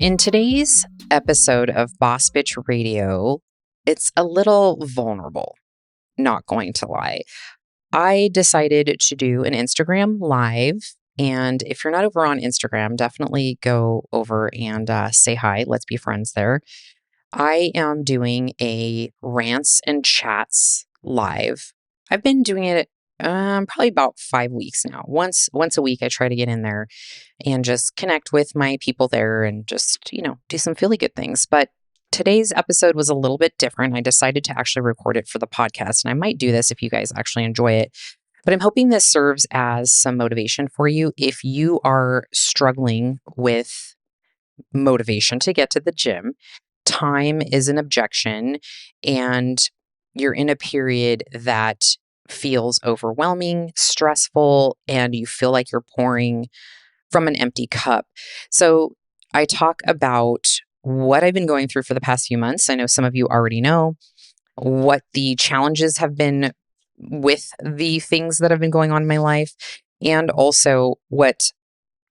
In today's episode of Boss Bitch Radio, it's a little vulnerable, not going to lie. I decided to do an Instagram live. And if you're not over on Instagram, definitely go over and say hi. Let's be friends there. I am doing a rants and chats live. I've been doing it probably about 5 weeks now. Once a week, I try to get in there and just connect with my people there and just, do some really good things. But today's episode was a little bit different. I decided to actually record it for the podcast, and I might do this if you guys actually enjoy it. But I'm hoping this serves as some motivation for you if you are struggling with motivation to get to the gym. Time is an objection, and you're in a period that feels overwhelming, stressful, and you feel like you're pouring from an empty cup. So I talk about what I've been going through for the past few months. I know some of you already know what the challenges have been with the things that have been going on in my life, and also what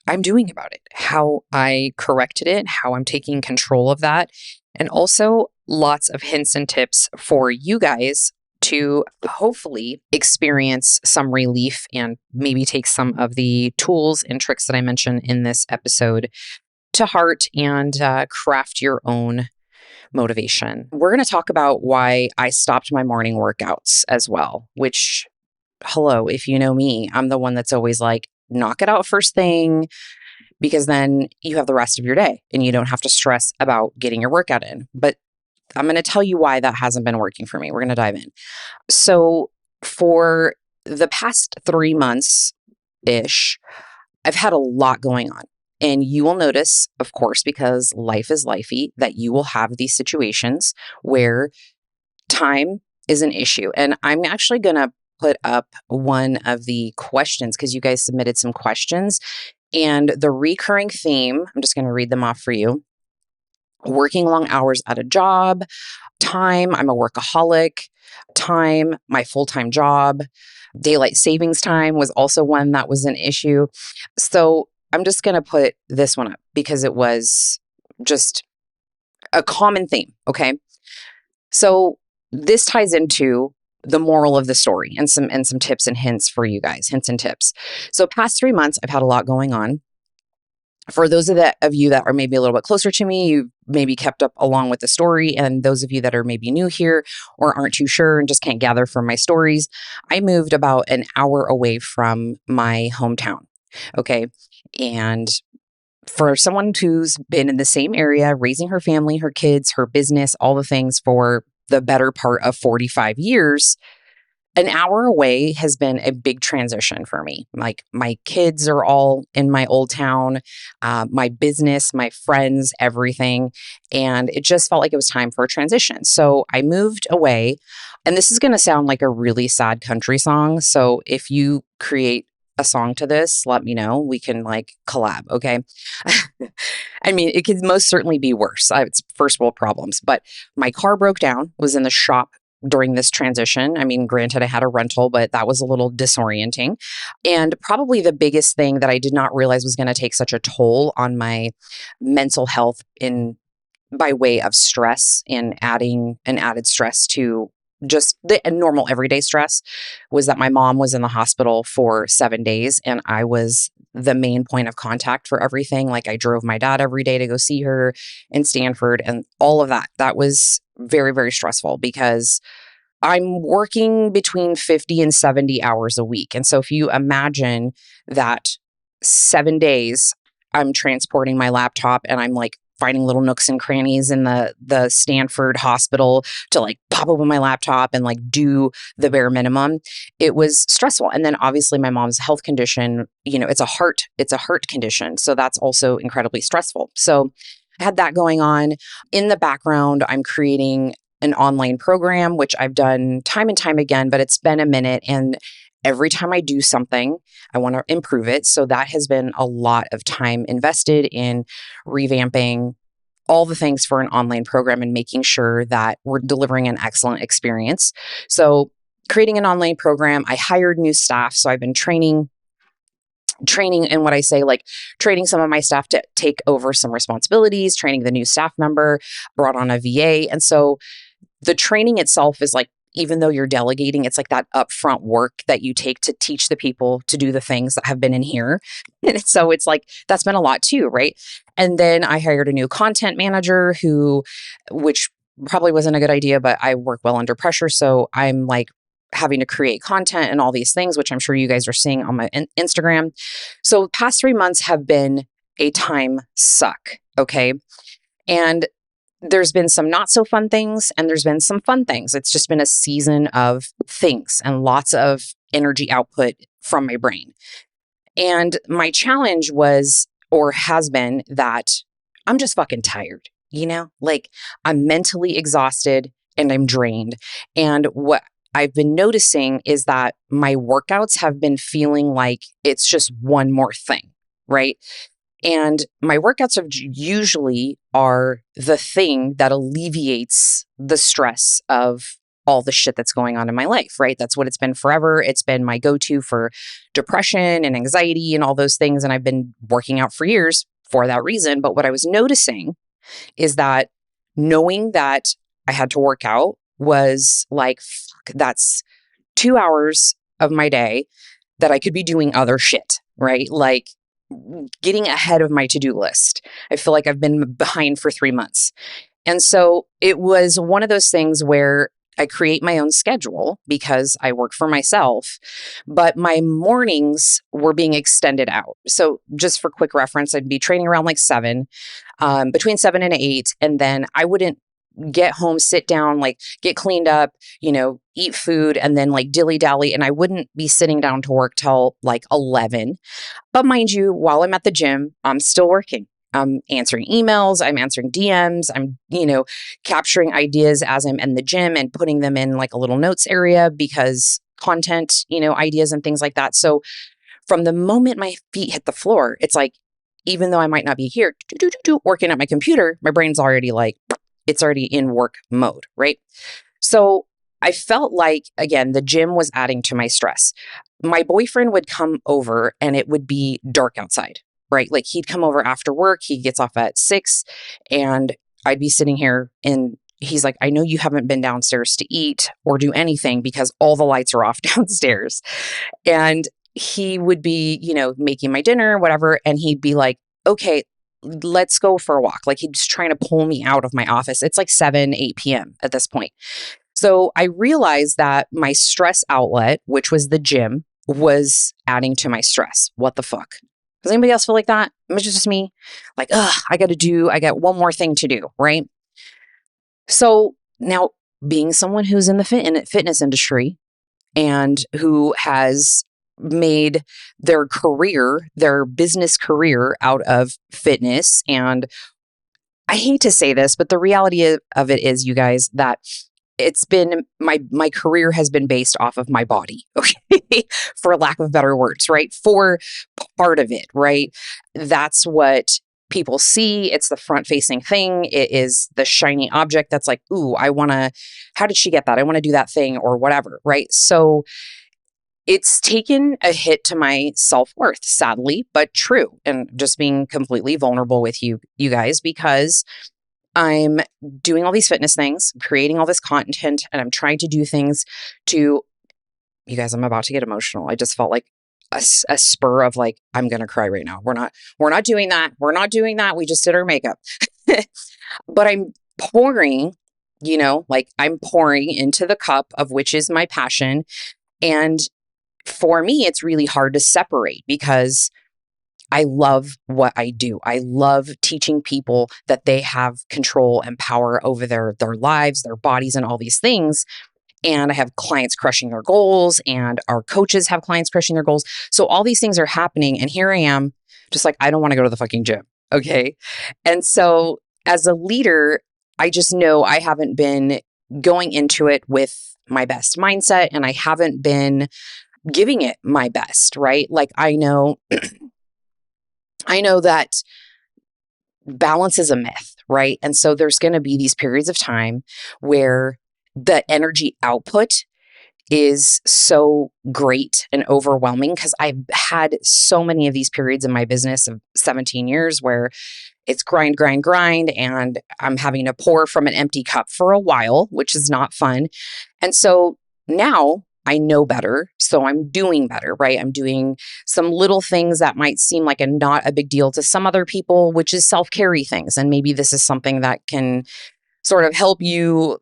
I'm doing about it, how I corrected it, how I'm taking control of that, and also lots of hints and tips for you guys to hopefully experience some relief and maybe take some of the tools and tricks that I mentioned in this episode to heart and craft your own motivation. We're going to talk about why I stopped my morning workouts as well, which, hello, if you know me, I'm the one that's always like, knock it out first thing, because then you have the rest of your day and you don't have to stress about getting your workout in. But I'm going to tell you why that hasn't been working for me. We're going to dive in. So for the past 3 months-ish, I've had a lot going on. And you will notice, of course, because life is lifey, that you will have these situations where time is an issue. And I'm actually going to put up one of the questions because you guys submitted some questions. And the recurring theme, I'm just going to read them off for you. Working long hours at a job, time, I'm a workaholic, time, my full-time job, daylight savings time was also one that was an issue. So I'm just going to put this one up because it was just a common theme, okay? So this ties into the moral of the story and some tips and hints for you guys, hints and tips. So past 3 months, I've had a lot going on. For those of you that are maybe a little bit closer to me, you maybe kept up along with the story. And those of you that are maybe new here or aren't too sure and just can't gather from my stories, I moved about an hour away from my hometown. Okay. And for someone who's been in the same area, raising her family, her kids, her business, all the things for the better part of 45 years, an hour away has been a big transition for me. Like my kids are all in my old town, my business, my friends, everything. And it just felt like it was time for a transition. So I moved away, and this is going to sound like a really sad country song. So if you create a song to this, let me know. We can collab. Okay. I mean, it could most certainly be worse. It's first world problems, but my car broke down, was in the shop during this transition. I mean, granted, I had a rental, but that was a little disorienting. And probably the biggest thing that I did not realize was going to take such a toll on my mental health by way of stress and adding an added stress to just the normal everyday stress was that my mom was in the hospital for 7 days and I was the main point of contact for everything. Like I drove my dad every day to go see her in Stanford and all of that. That was very, very stressful because I'm working between 50 and 70 hours a week. And so if you imagine that 7 days, I'm transporting my laptop and I'm finding little nooks and crannies in the Stanford hospital to pop open my laptop and do the bare minimum. It was stressful. And then obviously my mom's health condition, it's a heart condition. So that's also incredibly stressful. So I had that going on. In the background, I'm creating an online program, which I've done time and time again, but it's been a minute. And every time I do something, I want to improve it. So that has been a lot of time invested in revamping all the things for an online program and making sure that we're delivering an excellent experience. So creating an online program, I hired new staff. So I've been training training. And what I say, like training some of my staff to take over some responsibilities, training the new staff member, brought on a VA. And so the training itself is like, even though you're delegating, it's like that upfront work that you take to teach the people to do the things that have been in here. And so it's like, that's been a lot too, right? And then I hired a new content manager which probably wasn't a good idea, but I work well under pressure. So I'm like having to create content and all these things, which I'm sure you guys are seeing on my Instagram. So the past 3 months have been a time suck. Okay. And there's been some not so fun things and there's been some fun things. It's just been a season of things and lots of energy output from my brain. And my challenge was, or has been, that I'm just fucking tired, like I'm mentally exhausted and I'm drained. And what I've been noticing is that my workouts have been feeling like it's just one more thing, right? And my workouts usually are the thing that alleviates the stress of all the shit that's going on in my life, right? That's what it's been forever. It's been my go-to for depression and anxiety and all those things. And I've been working out for years for that reason. But what I was noticing is that knowing that I had to work out was like, fuck, that's 2 hours of my day that I could be doing other shit, right? Like getting ahead of my to-do list. I feel like I've been behind for 3 months. And so it was one of those things where I create my own schedule because I work for myself, but my mornings were being extended out. So just for quick reference, I'd be training around like 7, between 7 and 8. And then I wouldn't get home, sit down, like get cleaned up, eat food and then like dilly dally. And I wouldn't be sitting down to work till like 11. But mind you, while I'm at the gym, I'm still working. I'm answering emails, I'm answering DMs, I'm, capturing ideas as I'm in the gym and putting them in like a little notes area because content, ideas and things like that. So from the moment my feet hit the floor, it's like, even though I might not be here working at my computer, my brain's already like, it's already in work mode, right? So I felt like, again, the gym was adding to my stress. My boyfriend would come over and it would be dark outside, right? Like he'd come over after work, he gets off at 6 and I'd be sitting here and he's like, I know you haven't been downstairs to eat or do anything because all the lights are off downstairs. And he would be, making my dinner, whatever. And he'd be like, okay, let's go for a walk. Like he's trying to pull me out of my office. It's like 7, 8 p.m. at this point. So I realized that my stress outlet, which was the gym, was adding to my stress. What the fuck? Does anybody else feel like that? It's just me. Like, I got one more thing to do, right? So now being someone who's in the fitness industry and who has made their business career out of fitness. And I hate to say this, but the reality of it is, you guys, that it's been my career has been based off of my body, okay, for lack of better words, right? For part of it, right? That's what people see. It's the front facing thing. It is the shiny object that's like, ooh, how did she get that? I want to do that thing or whatever, right? So it's taken a hit to my self-worth, sadly, but true. And just being completely vulnerable with you guys, because I'm doing all these fitness things, creating all this content, and I'm trying to do things you guys, I'm about to get emotional. I just felt like a spur of like, I'm going to cry right now. We're not doing that. We're not doing that. We just did our makeup. But I'm pouring, I'm pouring into the cup of which is my passion. And for me, it's really hard to separate because I love what I do. I love teaching people that they have control and power over their lives, their bodies, and all these things. And I have clients crushing their goals, and our coaches have clients crushing their goals. So all these things are happening. And here I am, just like, I don't want to go to the fucking gym. Okay. And so as a leader, I just know I haven't been going into it with my best mindset, and I haven't been giving it my best, right? Like I know that balance is a myth, right? And so there's going to be these periods of time where the energy output is so great and overwhelming because I've had so many of these periods in my business of 17 years where it's grind, grind, grind, and I'm having to pour from an empty cup for a while, which is not fun. And so now I know better. So I'm doing better, right? I'm doing some little things that might seem like not a big deal to some other people, which is self-care things. And maybe this is something that can sort of help you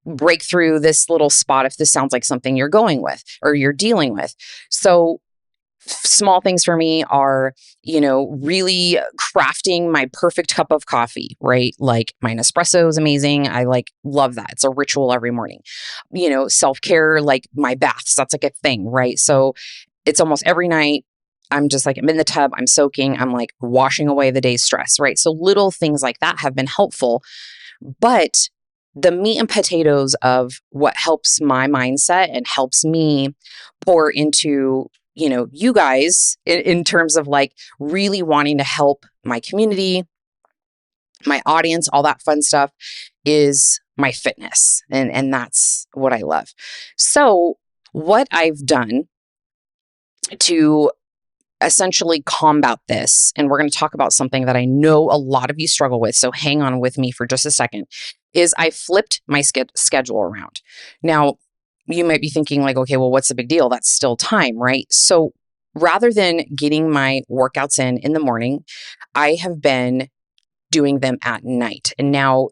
break through this little spot if this sounds like something you're going with or you're dealing with. So small things for me are, really crafting my perfect cup of coffee, right? Like my Nespresso is amazing. I love that. It's a ritual every morning. Self-care, like my baths, that's like a thing, right? So it's almost every night. I'm just like, I'm in the tub, I'm soaking, I'm like washing away the day's stress, right? So little things like that have been helpful. But the meat and potatoes of what helps my mindset and helps me pour into, you guys in terms of like really wanting to help my community, my audience, all that fun stuff is my fitness. And that's what I love. So what I've done to essentially combat this, and we're going to talk about something that I know a lot of you struggle with, so hang on with me for just a second, is I flipped my schedule around. Now, you might be thinking like, okay, well, what's the big deal? That's still time, right? So rather than getting my workouts in the morning, I have been doing them at night. And now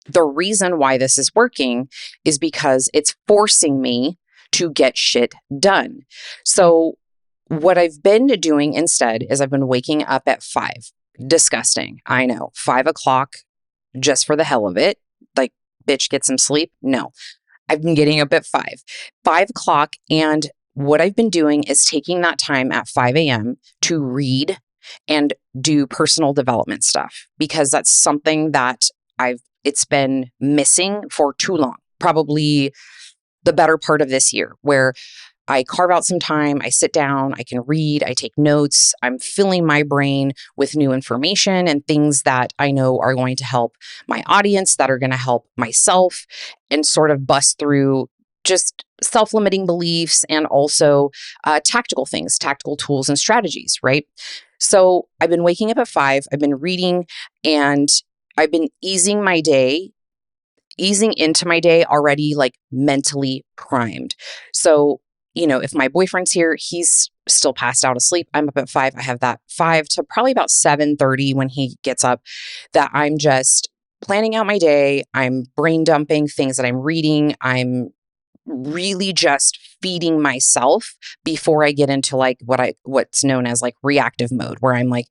the reason why this is working is because it's forcing me to get shit done. So what I've been doing instead is I've been waking up at 5. Disgusting. I know. 5 o'clock just for the hell of it. Like, bitch, get some sleep. No, I've been getting up at 5 o'clock. And what I've been doing is taking that time at 5 a.m. to read and do personal development stuff, because that's something that it's been missing for too long, probably the better part of this year, where I carve out some time, I sit down, I can read, I take notes, I'm filling my brain with new information and things that I know are going to help my audience, that are going to help myself, and sort of bust through just self-limiting beliefs and also tactical things, tactical tools and strategies, right? So I've been waking up at 5, I've been reading, and I've been easing into my day already, like mentally primed. So if my boyfriend's here, he's still passed out asleep. I'm up at 5. I have that 5 to probably about 7:30 when he gets up, that I'm just planning out my day. I'm brain dumping things that I'm reading. I'm really just feeding myself before I get into like what's known as like reactive mode, where I'm like,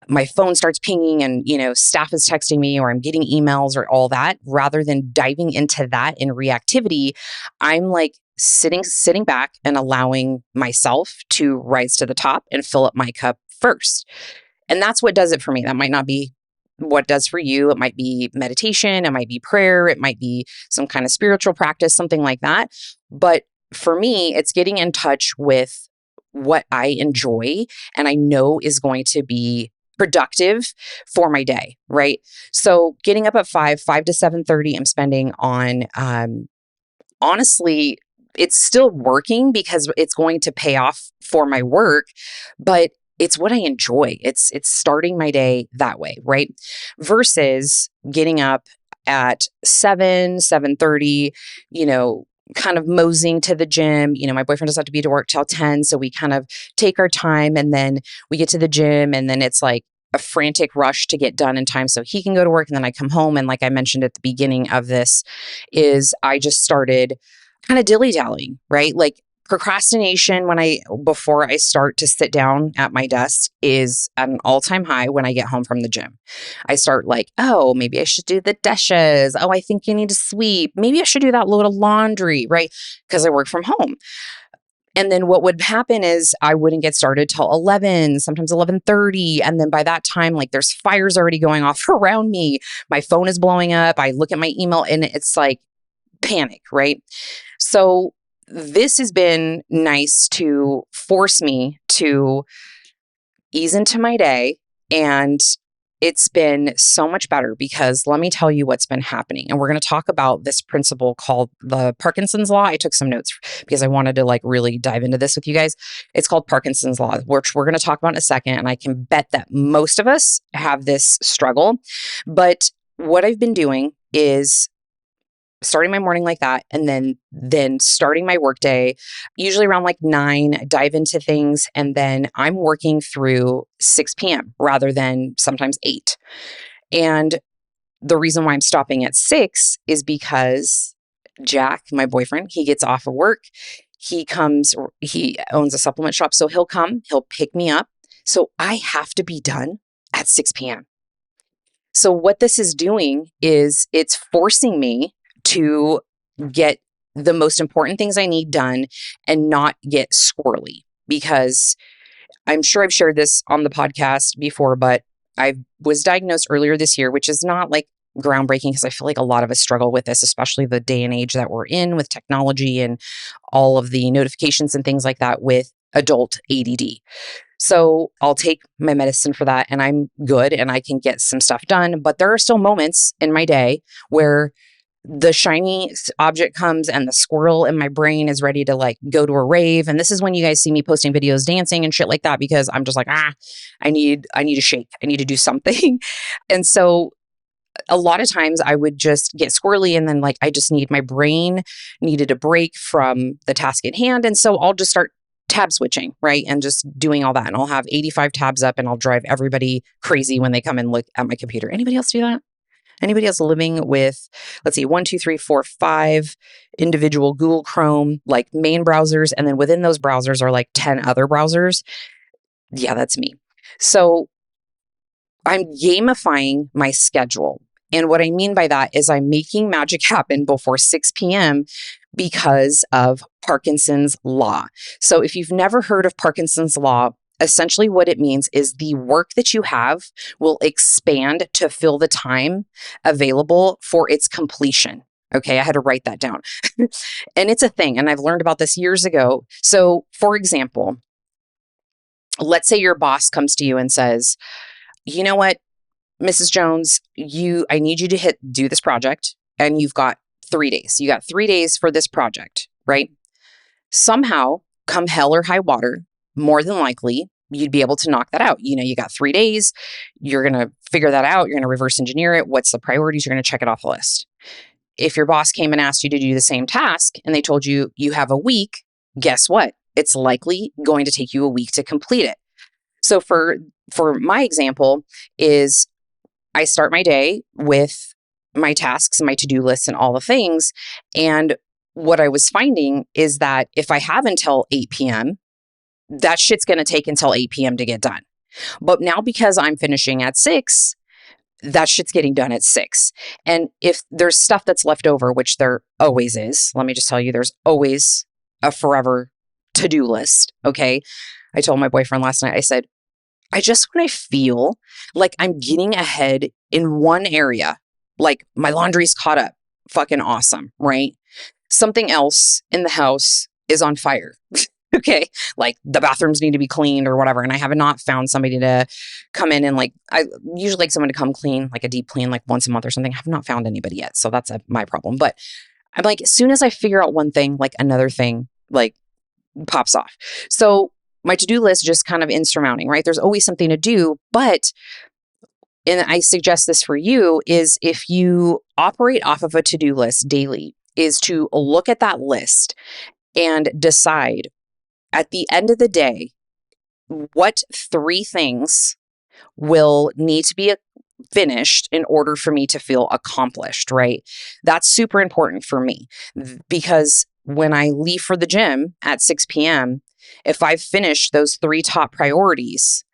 my phone starts pinging and, staff is texting me or I'm getting emails or all that. Rather than diving into that in reactivity, I'm like sitting back and allowing myself to rise to the top and fill up my cup first. And that's what does it for me. That might not be what does for you. It might be meditation. It might be prayer. It might be some kind of spiritual practice, something like that. But for me, it's getting in touch with what I enjoy and I know is going to be productive for my day, right? So getting up at 5 to 7:30, I'm spending on, honestly, it's still working because it's going to pay off for my work, but it's what I enjoy. It's starting my day that way, right? Versus getting up at 7:30, kind of moseying to the gym. My boyfriend doesn't have to be to work till 10. So we kind of take our time and then we get to the gym and then it's like a frantic rush to get done in time so he can go to work. And then I come home. And like I mentioned at the beginning of this, is I just started kind of dilly-dallying, right? Like procrastination before I start to sit down at my desk is at an all-time high when I get home from the gym. I start like, oh, maybe I should do the dishes. Oh, I think you need to sweep. Maybe I should do that load of laundry, right? Because I work from home. And then what would happen is I wouldn't get started till 11, sometimes 11:30. And then by that time, like there's fires already going off around me. My phone is blowing up. I look at my email and it's like panic, right? So this has been nice to force me to ease into my day and it's been so much better because let me tell you what's been happening. And we're going to talk about this principle called the Parkinson's Law. I took some notes because I wanted to like really dive into this with you guys. It's called Parkinson's Law, which we're going to talk about in a second. And I can bet that most of us have this struggle. But what I've been doing is starting my morning like that, and then starting my workday, usually around like 9, dive into things, and then I'm working through 6 p.m. rather than sometimes 8. And the reason why I'm stopping at 6 is because Jack, my boyfriend, he gets off of work. He owns a supplement shop, so he'll pick me up. So I have to be done at 6 p.m. So what this is doing is it's forcing me to get the most important things I need done and not get squirrely, because I'm sure I've shared this on the podcast before, but I was diagnosed earlier this year, which is not like groundbreaking because I feel like a lot of us struggle with this, especially the day and age that we're in with technology and all of the notifications and things like that with adult ADD. So I'll take my medicine for that and I'm good and I can get some stuff done. But there are still moments in my day where the shiny object comes and the squirrel in my brain is ready to like go to a rave. And this is when you guys see me posting videos dancing and shit like that, because I'm just like, I need a shake. I need to do something. And so a lot of times I would just get squirrely and then like, my brain needed a break from the task at hand. And so I'll just start tab switching, right? And just doing all that. And I'll have 85 tabs up and I'll drive everybody crazy when they come and look at my computer. Anybody else do that? Anybody else living with, let's see, 1, 2, 3, 4, 5 individual Google Chrome, like main browsers. And then within those browsers are like 10 other browsers. Yeah, that's me. So I'm gamifying my schedule. And what I mean by that is I'm making magic happen before 6 p.m. because of Parkinson's Law. So if you've never heard of Parkinson's Law, essentially what it means is the work that you have will expand to fill the time available for its completion. Okay, I had to write that down. And it's a thing. And I've learned about this years ago. So for example, let's say your boss comes to you and says, you know what, Mrs. Jones, I need you to do this project and you've got 3 days. You got 3 days for this project, right? Somehow, come hell or high water, more than likely, you'd be able to knock that out. You got 3 days. You're going to figure that out. You're going to reverse engineer it. What's the priorities? You're going to check it off the list. If your boss came and asked you to do the same task and they told you you have a week, guess what? It's likely going to take you a week to complete it. So for my example is I start my day with my tasks and my to-do lists and all the things. And what I was finding is that if I have until 8 p.m., that shit's going to take until 8 p.m. to get done. But now because I'm finishing at 6, that shit's getting done at 6. And if there's stuff that's left over, which there always is, let me just tell you, there's always a forever to-do list. Okay. I told my boyfriend last night, I said, when I feel like I'm getting ahead in one area, like my laundry's caught up, fucking awesome, right? Something else in the house is on fire. Okay. Like the bathrooms need to be cleaned or whatever. And I have not found somebody to come in and like, I usually like someone to come clean, like a deep clean, like once a month or something. I have not found anybody yet. So that's my problem. But I'm like, as soon as I figure out one thing, like another thing, like pops off. So my to-do list just kind of insurmounting, right? There's always something to do, but, and I suggest this for you, is if you operate off of a to-do list daily, is to look at that list and decide at the end of the day, what 3 things will need to be finished in order for me to feel accomplished, right? That's super important for me because when I leave for the gym at 6 p.m., if I've finished those 3 top priorities,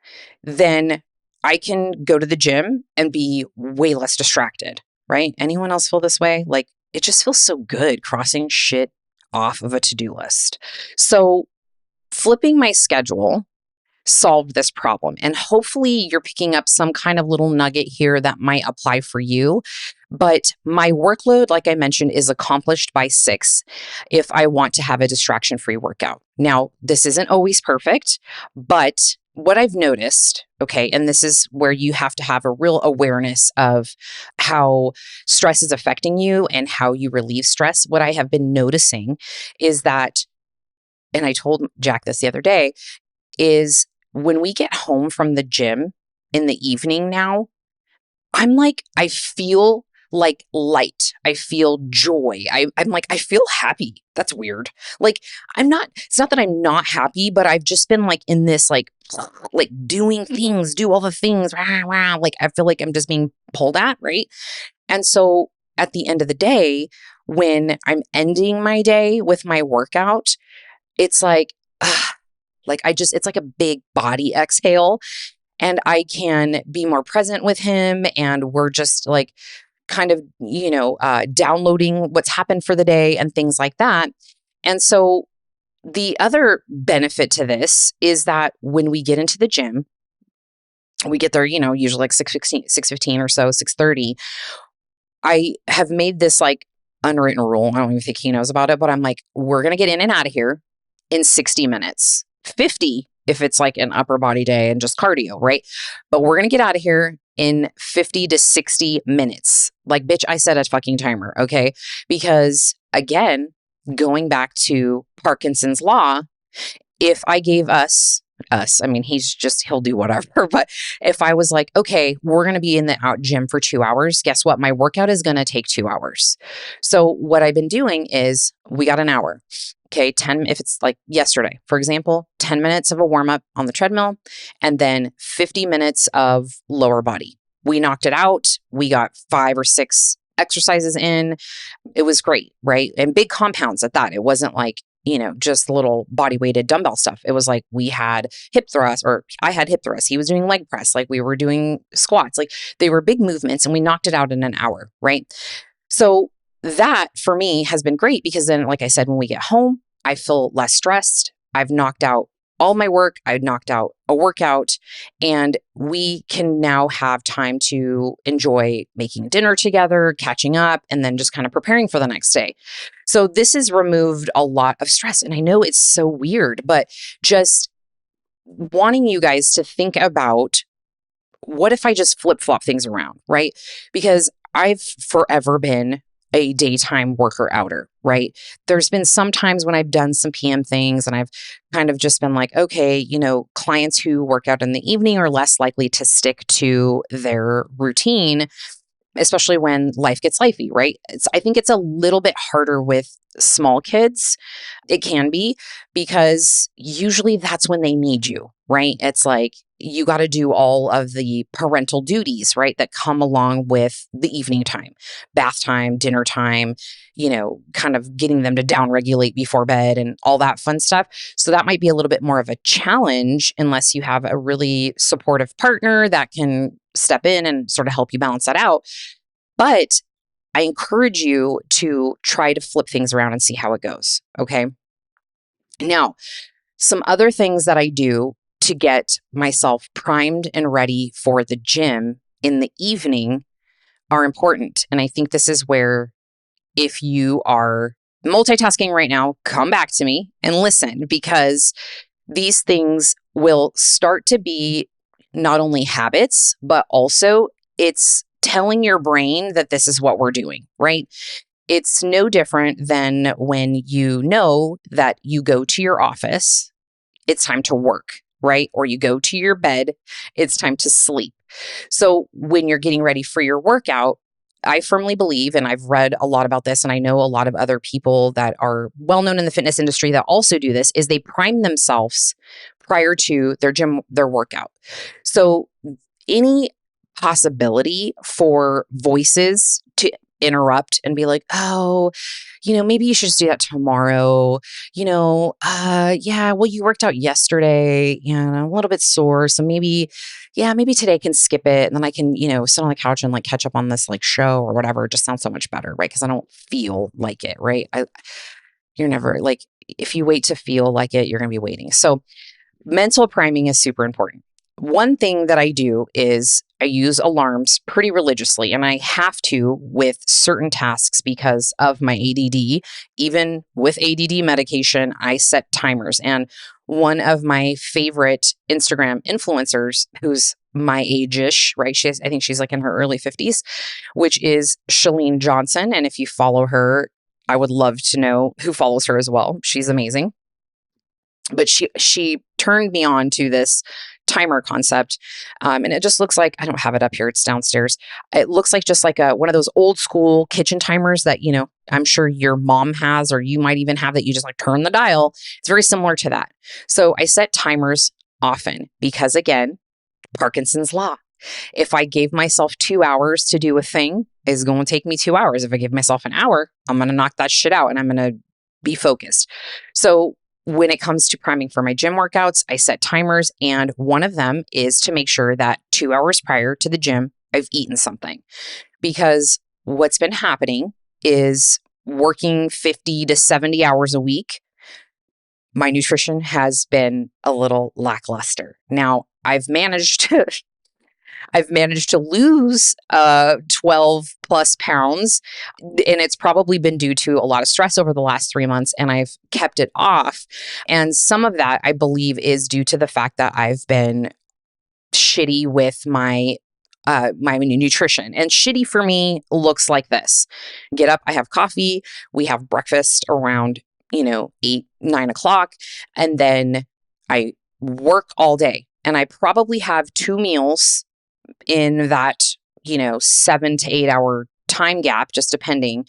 then I can go to the gym and be way less distracted, right? Anyone else feel this way? Like it just feels so good crossing shit off of a to-do list. So flipping my schedule solved this problem. And hopefully you're picking up some kind of little nugget here that might apply for you. But my workload, like I mentioned, is accomplished by 6 if I want to have a distraction-free workout. Now, this isn't always perfect, but what I've noticed, okay, and this is where you have to have a real awareness of how stress is affecting you and how you relieve stress. What I have been noticing is that, and I told Jack this the other day, is when we get home from the gym in the evening now, I'm like, I feel like light. I feel joy. I'm like, I feel happy. That's weird. Like, it's not that I'm not happy, but I've just been like in this, like doing things, do all the things. Rah, rah, like, I feel like I'm just being pulled at, right? And so at the end of the day, when I'm ending my day with my workout, it's like, it's like a big body exhale. And I can be more present with him. And we're just like kind of, downloading what's happened for the day and things like that. And so the other benefit to this is that when we get into the gym, we get there, usually like 6:15 or so, 6:30. I have made this like unwritten rule. I don't even think he knows about it, but I'm like, we're going to get in and out of here in 60 minutes, 50 if it's like an upper body day and just cardio, right? But we're going to get out of here in 50 to 60 minutes. Like, bitch, I set a fucking timer, okay? Because again, going back to Parkinson's law, if I gave us, I mean, he'll do whatever. But if I was like, okay, we're going to be in the out gym for 2 hours, guess what? My workout is going to take 2 hours. So what I've been doing is we got an hour. Okay, if it's like yesterday, for example, 10 minutes of a warm up on the treadmill and then 50 minutes of lower body. We knocked it out. We got 5 or 6 exercises in. It was great, right? And big compounds at that. It wasn't like, just little body weighted dumbbell stuff. It was like we had hip thrust, or I had hip thrust. He was doing leg press. Like we were doing squats. Like they were big movements and we knocked it out in an hour, right? So that for me has been great because then, like I said, when we get home, I feel less stressed. I've knocked out all my work. I've knocked out a workout and we can now have time to enjoy making dinner together, catching up, and then just kind of preparing for the next day. So this has removed a lot of stress. And I know it's so weird, but just wanting you guys to think about what if I just flip-flop things around, right? Because I've forever been a daytime worker outer, right? There's been some times when I've done some PM things and I've kind of just been like, okay, clients who work out in the evening are less likely to stick to their routine, especially when life gets lifey, right? I think it's a little bit harder with small kids. It can be because usually that's when they need you, right? It's like you got to do all of the parental duties, right? That come along with the evening time, bath time, dinner time, kind of getting them to downregulate before bed and all that fun stuff. So that might be a little bit more of a challenge unless you have a really supportive partner that can step in and sort of help you balance that out. But I encourage you to try to flip things around and see how it goes. Okay. Now, some other things that I do to get myself primed and ready for the gym in the evening are important. And I think this is where, if you are multitasking right now, come back to me and listen, because these things will start to be not only habits, but also it's telling your brain that this is what we're doing, right? It's no different than when you know that you go to your office, it's time to work, right? Or you go to your bed, it's time to sleep. So when you're getting ready for your workout, I firmly believe, and I've read a lot about this, and I know a lot of other people that are well-known in the fitness industry that also do this, is they prime themselves prior to their workout. So any possibility for voices to interrupt and be like, oh, maybe you should just do that tomorrow. Yeah, well, you worked out yesterday, I'm a little bit sore. So maybe today I can skip it. And then I can, sit on the couch and like catch up on this like show or whatever. It just sounds so much better, right? Because I don't feel like it, right? You're never like, if you wait to feel like it, you're going to be waiting. So mental priming is super important. One thing that I do is I use alarms pretty religiously, and I have to with certain tasks because of my ADD. Even with ADD medication, I set timers. And one of my favorite Instagram influencers who's my age-ish, right? I think she's like in her early 50s, which is Shalene Johnson. And if you follow her, I would love to know who follows her as well. She's amazing. But she turned me on to this timer concept. And it just looks like, I don't have it up here, it's downstairs. It looks like just like one of those old school kitchen timers that, I'm sure your mom has, or you might even have, that you just like turn the dial. It's very similar to that. So I set timers often because, again, Parkinson's law. If I gave myself 2 hours to do a thing, it's going to take me 2 hours. If I give myself an hour, I'm going to knock that shit out and I'm going to be focused. So when it comes to priming for my gym workouts, I set timers, and one of them is to make sure that 2 hours prior to the gym, I've eaten something. Because what's been happening is, working 50 to 70 hours a week, my nutrition has been a little lackluster. Now, I've managed to lose 12 plus pounds, and it's probably been due to a lot of stress over the last 3 months, and I've kept it off. And some of that, I believe, is due to the fact that I've been shitty with my nutrition. And shitty for me looks like this. Get up, I have coffee, we have breakfast around 8, 9 o'clock, and then I work all day. And I probably have 2 meals in that, 7 to 8 hour time gap, just depending.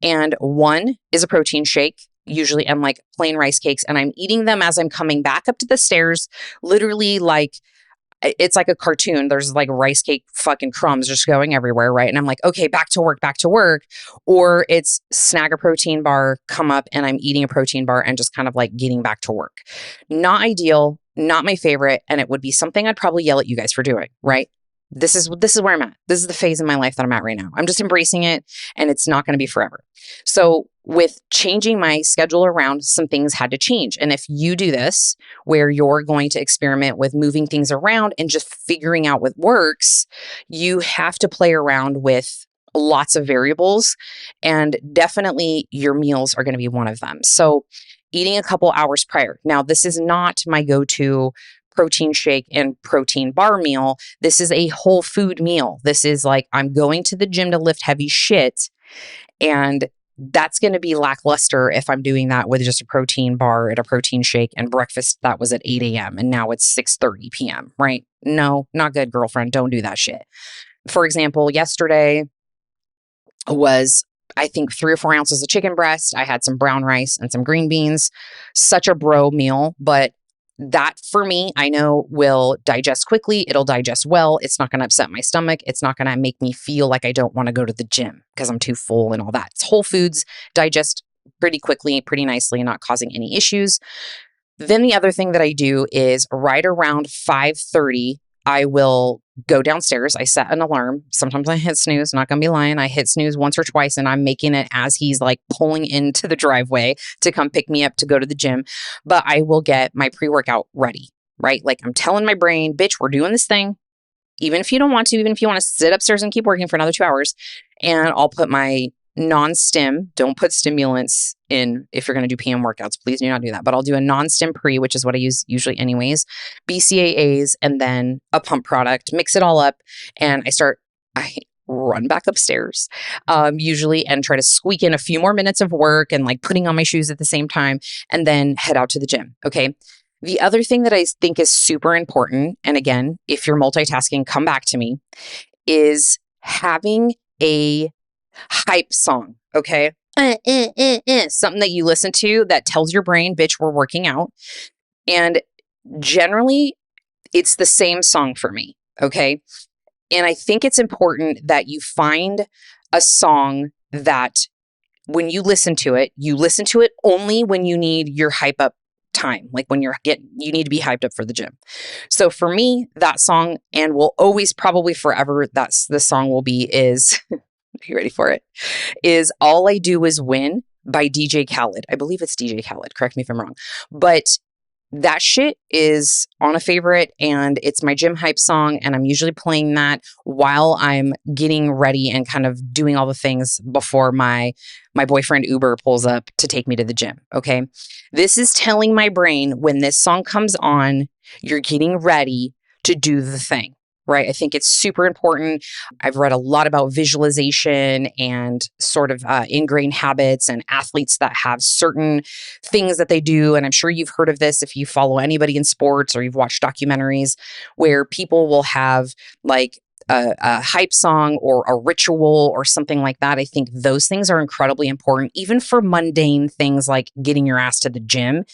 And one is a protein shake, usually, and like plain rice cakes. And I'm eating them as I'm coming back up to the stairs, literally like, it's like a cartoon. There's like rice cake fucking crumbs just going everywhere, right? And I'm like, okay, back to work. Or it's snag a protein bar, come up, and I'm eating a protein bar and just kind of like getting back to work. Not ideal, not my favorite. And it would be something I'd probably yell at you guys for doing, right? This is where I'm at. This is the phase in my life that I'm at right now. I'm just embracing it, and it's not going to be forever. So with changing my schedule around, some things had to change. And if you do this, where you're going to experiment with moving things around and just figuring out what works, you have to play around with lots of variables, and definitely your meals are going to be one of them. So eating a couple hours prior. Now, this is not my go-to protein shake and protein bar meal. This is a whole food meal. This is like, I'm going to the gym to lift heavy shit, and that's going to be lackluster if I'm doing that with just a protein bar and a protein shake, and breakfast that was at 8 a.m. and now it's 6:30 p.m., right? No, not good, girlfriend. Don't do that shit. For example, yesterday was, I think, 3 or 4 ounces of chicken breast. I had some brown rice and some green beans. Such a bro meal, but that for me, I know will digest quickly. It'll digest well. It's not going to upset my stomach. It's not going to make me feel like I don't want to go to the gym because I'm too full and all that. It's whole foods, digest pretty quickly, pretty nicely, not causing any issues. Then the other thing that I do is right around 5:30, I will go downstairs. I set an alarm. Sometimes I hit snooze, not going to be lying. I hit snooze once or twice, and I'm making it as he's like pulling into the driveway to come pick me up to go to the gym. But I will get my pre-workout ready, right? Like, I'm telling my brain, bitch, we're doing this thing. Even if you don't want to, even if you want to sit upstairs and keep working for another 2 hours, and I'll put my non-stim, don't put stimulants in if you're going to do PM workouts. Please do not do that. But I'll do a non-stim pre, which is what I use usually anyways, BCAAs, and then a pump product, mix it all up. And I run back upstairs usually, and try to squeak in a few more minutes of work and like putting on my shoes at the same time, and then head out to the gym. Okay. The other thing that I think is super important, and again, if you're multitasking, come back to me, is having a hype song, okay? Something that you listen to that tells your brain, bitch, we're working out. And generally, it's the same song for me, okay? And I think it's important that you find a song that when you listen to it only when you need your hype up time, like when you need to be hyped up for the gym. So for me, that song, and will always, probably forever, the song will be is, are you ready for it? Is All I Do Is Win by DJ Khaled. I believe it's DJ Khaled. Correct me if I'm wrong. But that shit is on a favorite, and it's my gym hype song. And I'm usually playing that while I'm getting ready and kind of doing all the things before my boyfriend Uber pulls up to take me to the gym. Okay. This is telling my brain when this song comes on, you're getting ready to do the thing. Right. I think it's super important. I've read a lot about visualization and sort of ingrained habits and athletes that have certain things that they do. And I'm sure you've heard of this if you follow anybody in sports or you've watched documentaries where people will have like a hype song or a ritual or something like that. I think those things are incredibly important, even for mundane things like getting your ass to the gym.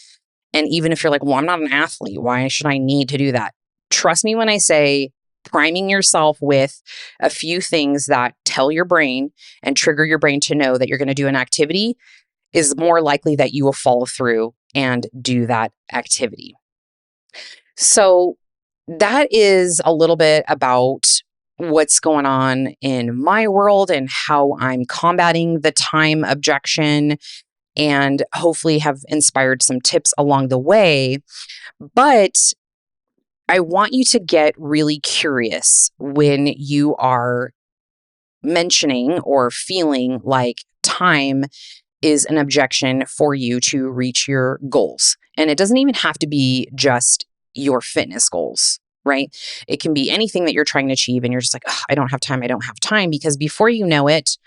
And even if you're like, well, I'm not an athlete, why should I need to do that? Trust me when I say, priming yourself with a few things that tell your brain and trigger your brain to know that you're going to do an activity is more likely that you will follow through and do that activity. So that is a little bit about what's going on in my world and how I'm combating the time objection, and hopefully have inspired some tips along the way. But I want you to get really curious when you are mentioning or feeling like time is an objection for you to reach your goals. And it doesn't even have to be just your fitness goals, right? It can be anything that you're trying to achieve and you're just like, oh, I don't have time, because before you know it,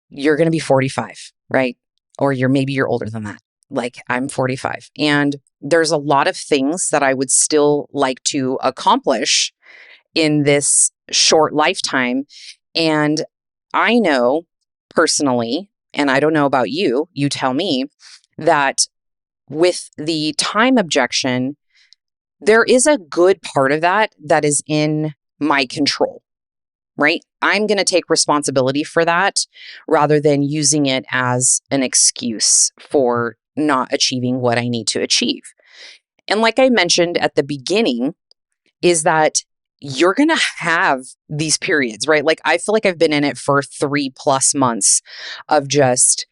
you're going to be 45, right? Or maybe you're older than that. Like I'm 45. And there's a lot of things that I would still like to accomplish in this short lifetime. And I know personally, and I don't know about you, you tell me, that with the time objection, there is a good part of that that is in my control, right? I'm going to take responsibility for that rather than using it as an excuse for not achieving what I need to achieve. And like I mentioned at the beginning, is that you're going to have these periods, right? Like I feel like I've been in it for 3+ months of just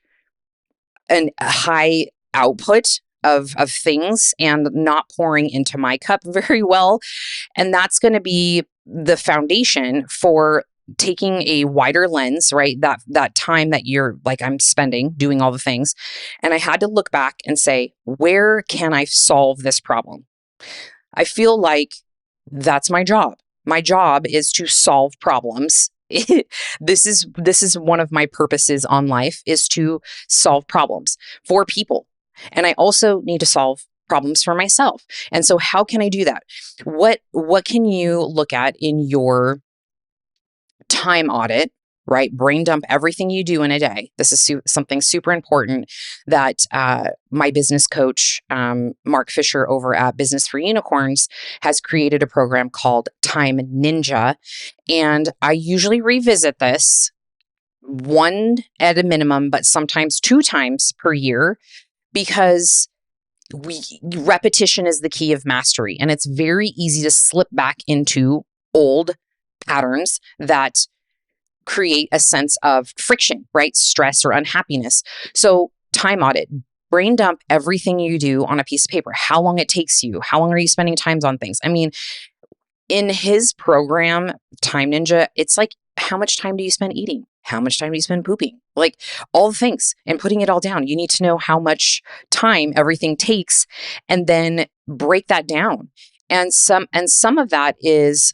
a high output of things and not pouring into my cup very well. And that's going to be the foundation for taking a wider lens, right? That time that you're like, I'm spending doing all the things. And I had to look back and say, where can I solve this problem? I feel like that's my job. My job is to solve problems. This is one of my purposes on life, is to solve problems for people. And I also need to solve problems for myself. And so how can I do that? What can you look at in your time audit, right? Brain dump everything you do in a day. This is something super important that my business coach, Mark Fisher over at Business for Unicorns, has created a program called Time Ninja. And I usually revisit this one at a minimum, but sometimes 2 times per year, because repetition is the key of mastery. And it's very easy to slip back into old patterns that create a sense of friction, right? Stress or unhappiness. So time audit, brain dump everything you do on a piece of paper, how long it takes you, how long are you spending times on things? I mean, in his program, Time Ninja, it's like, how much time do you spend eating? How much time do you spend pooping? Like all the things, and putting it all down. You need to know how much time everything takes and then break that down. And some of that is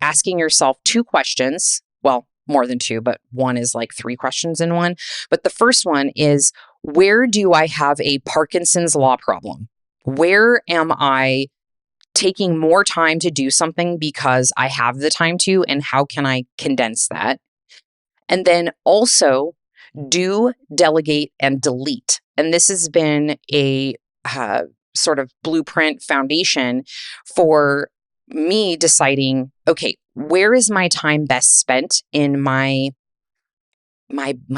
asking yourself 2 questions. Well, more than 2, but one is like 3 questions in one. But the first one is, where do I have a Parkinson's law problem? Where am I taking more time to do something because I have the time to, and how can I condense that? And then also do, delegate, and delete. And this has been a sort of blueprint foundation for me deciding, okay, where is my time best spent in my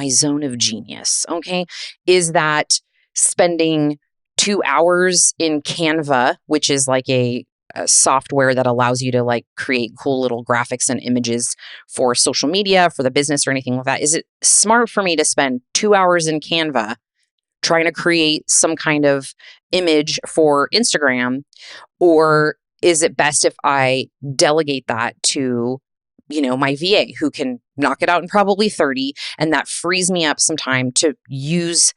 zone of genius? Okay. Is that spending 2 hours in Canva, which is like a software that allows you to like create cool little graphics and images for social media, for the business or anything like that? Is it smart for me to spend 2 hours in Canva trying to create some kind of image for Instagram? Or is it best if I delegate that to, my VA who can knock it out in probably 30, and that frees me up some time to use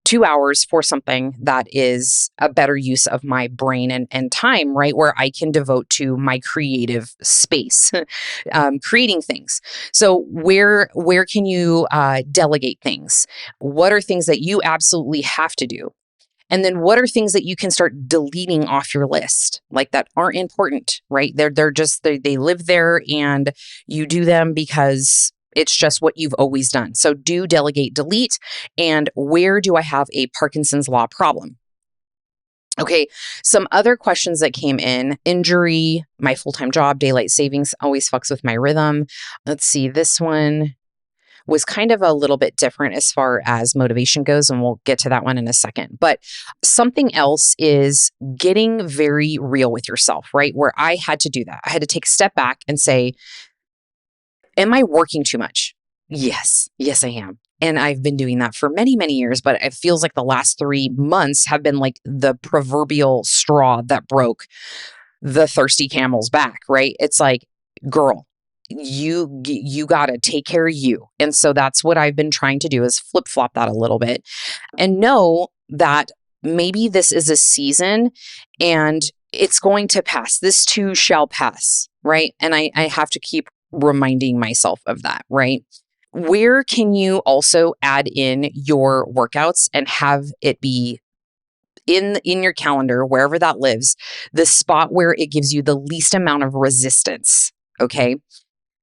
2 hours for something that is a better use of my brain and time, right? Where I can devote to my creative space, creating things. So where can you delegate things? What are things that you absolutely have to do? And then what are things that you can start deleting off your list, like that aren't important, right? They're just, they live there and you do them because it's just what you've always done. So do, delegate, delete. And where do I have a Parkinson's law problem? Okay, some other questions that came in: injury, my full-time job, daylight savings always fucks with my rhythm. Let's see, this one was kind of a little bit different as far as motivation goes, and we'll get to that one in a second. But something else is getting very real with yourself, right? Where I had to do that. I had to take a step back and say, am I working too much? Yes, I am. And I've been doing that for many, many years, but it feels like the last 3 months have been like the proverbial straw that broke the thirsty camel's back, right? It's like, girl, you got to take care of you. And so that's what I've been trying to do, is flip-flop that a little bit and know that maybe this is a season and it's going to pass. This too shall pass, right? And I have to keep reminding myself of that, right? Where can you also add in your workouts and have it be in your calendar, wherever that lives, the spot where it gives you the least amount of resistance, okay?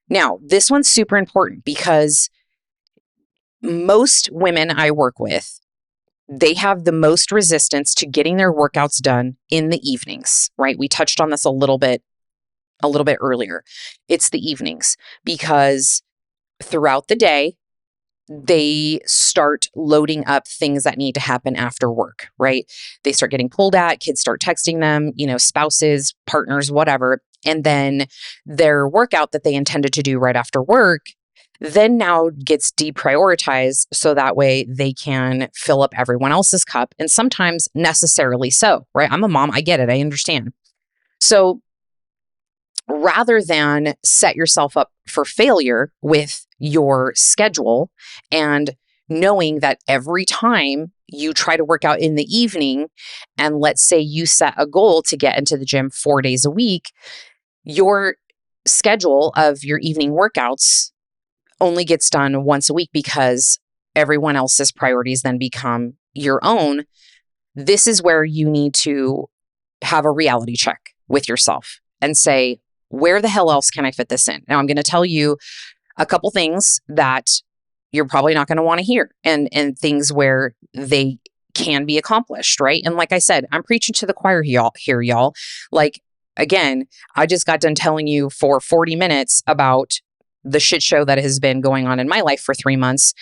Now, this one's super important because most women I work with, they have the most resistance to getting their workouts done in the evenings, right? We touched on this a little bit earlier. It's the evenings because throughout the day, they start loading up things that need to happen after work, right? They start getting pulled at, kids start texting them, spouses, partners, whatever. And then their workout that they intended to do right after work then now gets deprioritized so that way they can fill up everyone else's cup. And sometimes necessarily so, right? I'm a mom. I get it. I understand. So rather than set yourself up for failure with your schedule and knowing that every time you try to work out in the evening, and let's say you set a goal to get into the gym 4 days a week, your schedule of your evening workouts only gets done once a week because everyone else's priorities then become your own. This is where you need to have a reality check with yourself and say, where the hell else can I fit this in? Now, I'm going to tell you a couple things that you're probably not going to want to hear, and things where they can be accomplished, right? And like I said, I'm preaching to the choir here, y'all. Like, again, I just got done telling you for 40 minutes about the shit show that has been going on in my life for 3 months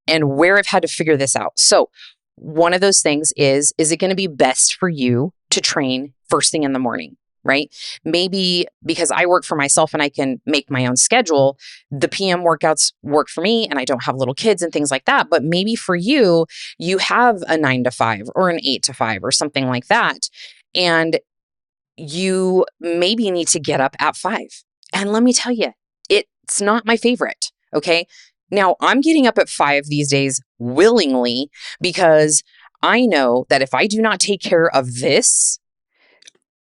and where I've had to figure this out. So one of those things is it going to be best for you to train first thing in the morning? Right? Maybe because I work for myself and I can make my own schedule, the PM workouts work for me and I don't have little kids and things like that. But maybe for you, you have a 9 to 5 or an 8 to 5 or something like that. And you maybe need to get up at 5. And let me tell you, it's not my favorite. Okay. Now I'm getting up at 5 these days willingly because I know that if I do not take care of this,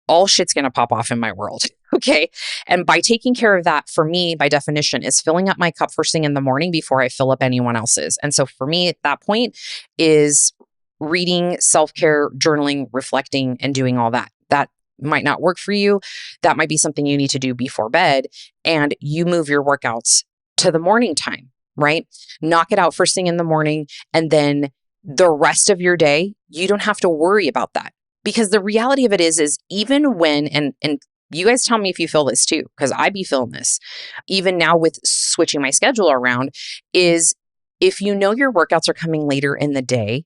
all shit's going to pop off in my world. Okay. And by taking care of that, for me, by definition, is filling up my cup first thing in the morning before I fill up anyone else's. And so for me, at that point is reading, self-care, journaling, reflecting, and doing all that. That might not work for you. That might be something you need to do before bed. And you move your workouts to the morning time, right? Knock it out first thing in the morning. And then the rest of your day, you don't have to worry about that. Because the reality of it is even when, and you guys tell me if you feel this too, because I be feeling this, even now with switching my schedule around, is if you know your workouts are coming later in the day,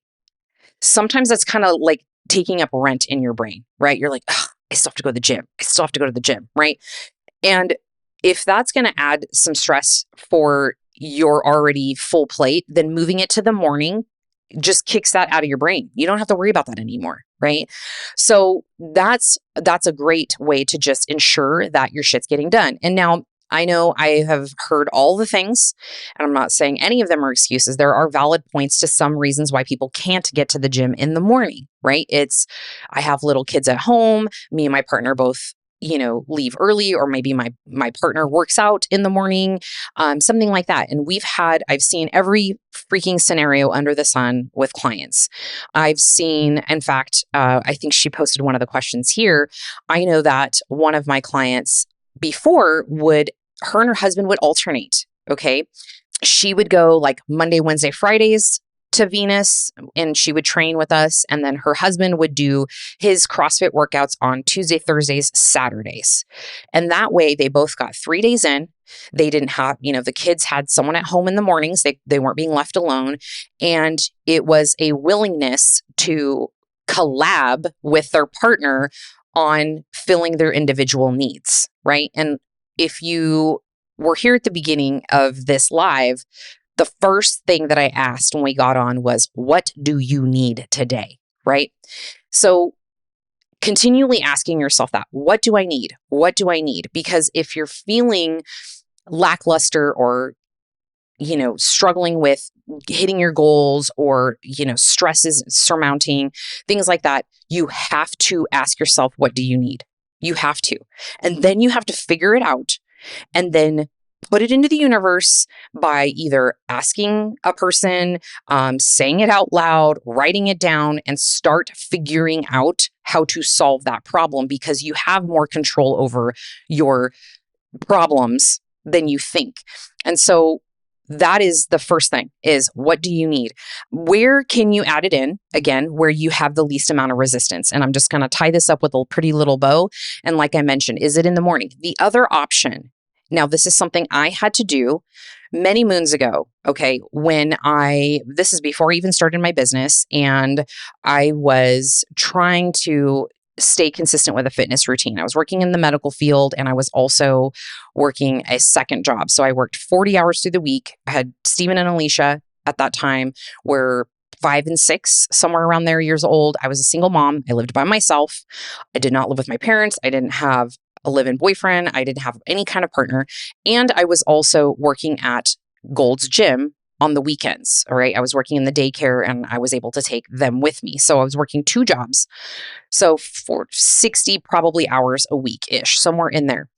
sometimes that's kind of like taking up rent in your brain, right? You're like, I still have to go to the gym. I still have to go to the gym, right? And if that's going to add some stress for your already full plate, then moving it to the morning just kicks that out of your brain. You don't have to worry about that anymore, right? So that's a great way to just ensure that your shit's getting done. And now I know I have heard all the things, and I'm not saying any of them are excuses. There are valid points to some reasons why people can't get to the gym in the morning, right? I have little kids at home. Me and my partner both, leave early, or maybe my partner works out in the morning, something like that. And I've seen every freaking scenario under the sun with clients. I've seen, in fact, I think she posted one of the questions here. I know that one of my clients before her and her husband would alternate. Okay. She would go like Monday, Wednesday, Fridays to Venus, and she would train with us. And then her husband would do his CrossFit workouts on Tuesday, Thursdays, Saturdays. And that way they both got 3 days in. They didn't have, the kids had someone at home in the mornings. They weren't being left alone. And it was a willingness to collab with their partner on filling their individual needs, right? And if you were here at the beginning of this live, the first thing that I asked when we got on was, what do you need today, right? So continually asking yourself that, what do I need? What do I need? Because if you're feeling lackluster or struggling with hitting your goals, or, stress is surmounting, things like that, you have to ask yourself, what do you need? You have to. And then you have to figure it out and then put it into the universe by either asking a person, saying it out loud, writing it down, and start figuring out how to solve that problem, because you have more control over your problems than you think. And so that is the first thing, is what do you need? Where can you add it in? Again, where you have the least amount of resistance. And I'm just going to tie this up with a pretty little bow. And like I mentioned, is it in the morning? The other option, now this is something I had to do many moons ago, okay, this is before I even started my business, and I was trying to stay consistent with a fitness routine. I was working in the medical field, and I was also working a second job. So I worked 40 hours through the week. I had Stephen and Alicia at that time, were 5 and 6, somewhere around there, years old. I was a single mom. I lived by myself. I did not live with my parents. I didn't have a live-in boyfriend. I didn't have any kind of partner. And I was also working at Gold's Gym on the weekends. All right. I was working in the daycare, and I was able to take them with me. So I was working 2 jobs. So for 60 probably hours a week-ish, somewhere in there.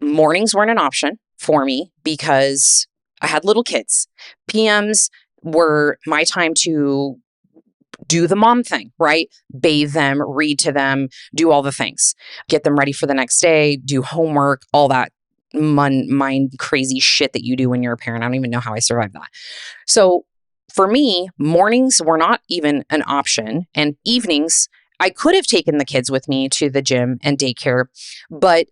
Mornings weren't an option for me because I had little kids. PMs were my time to do the mom thing, right? Bathe them, read to them, do all the things, get them ready for the next day, do homework, all that mind crazy shit that you do when you're a parent. I don't even know how I survived that. So for me, mornings were not even an option, and evenings, I could have taken the kids with me to the gym and daycare, but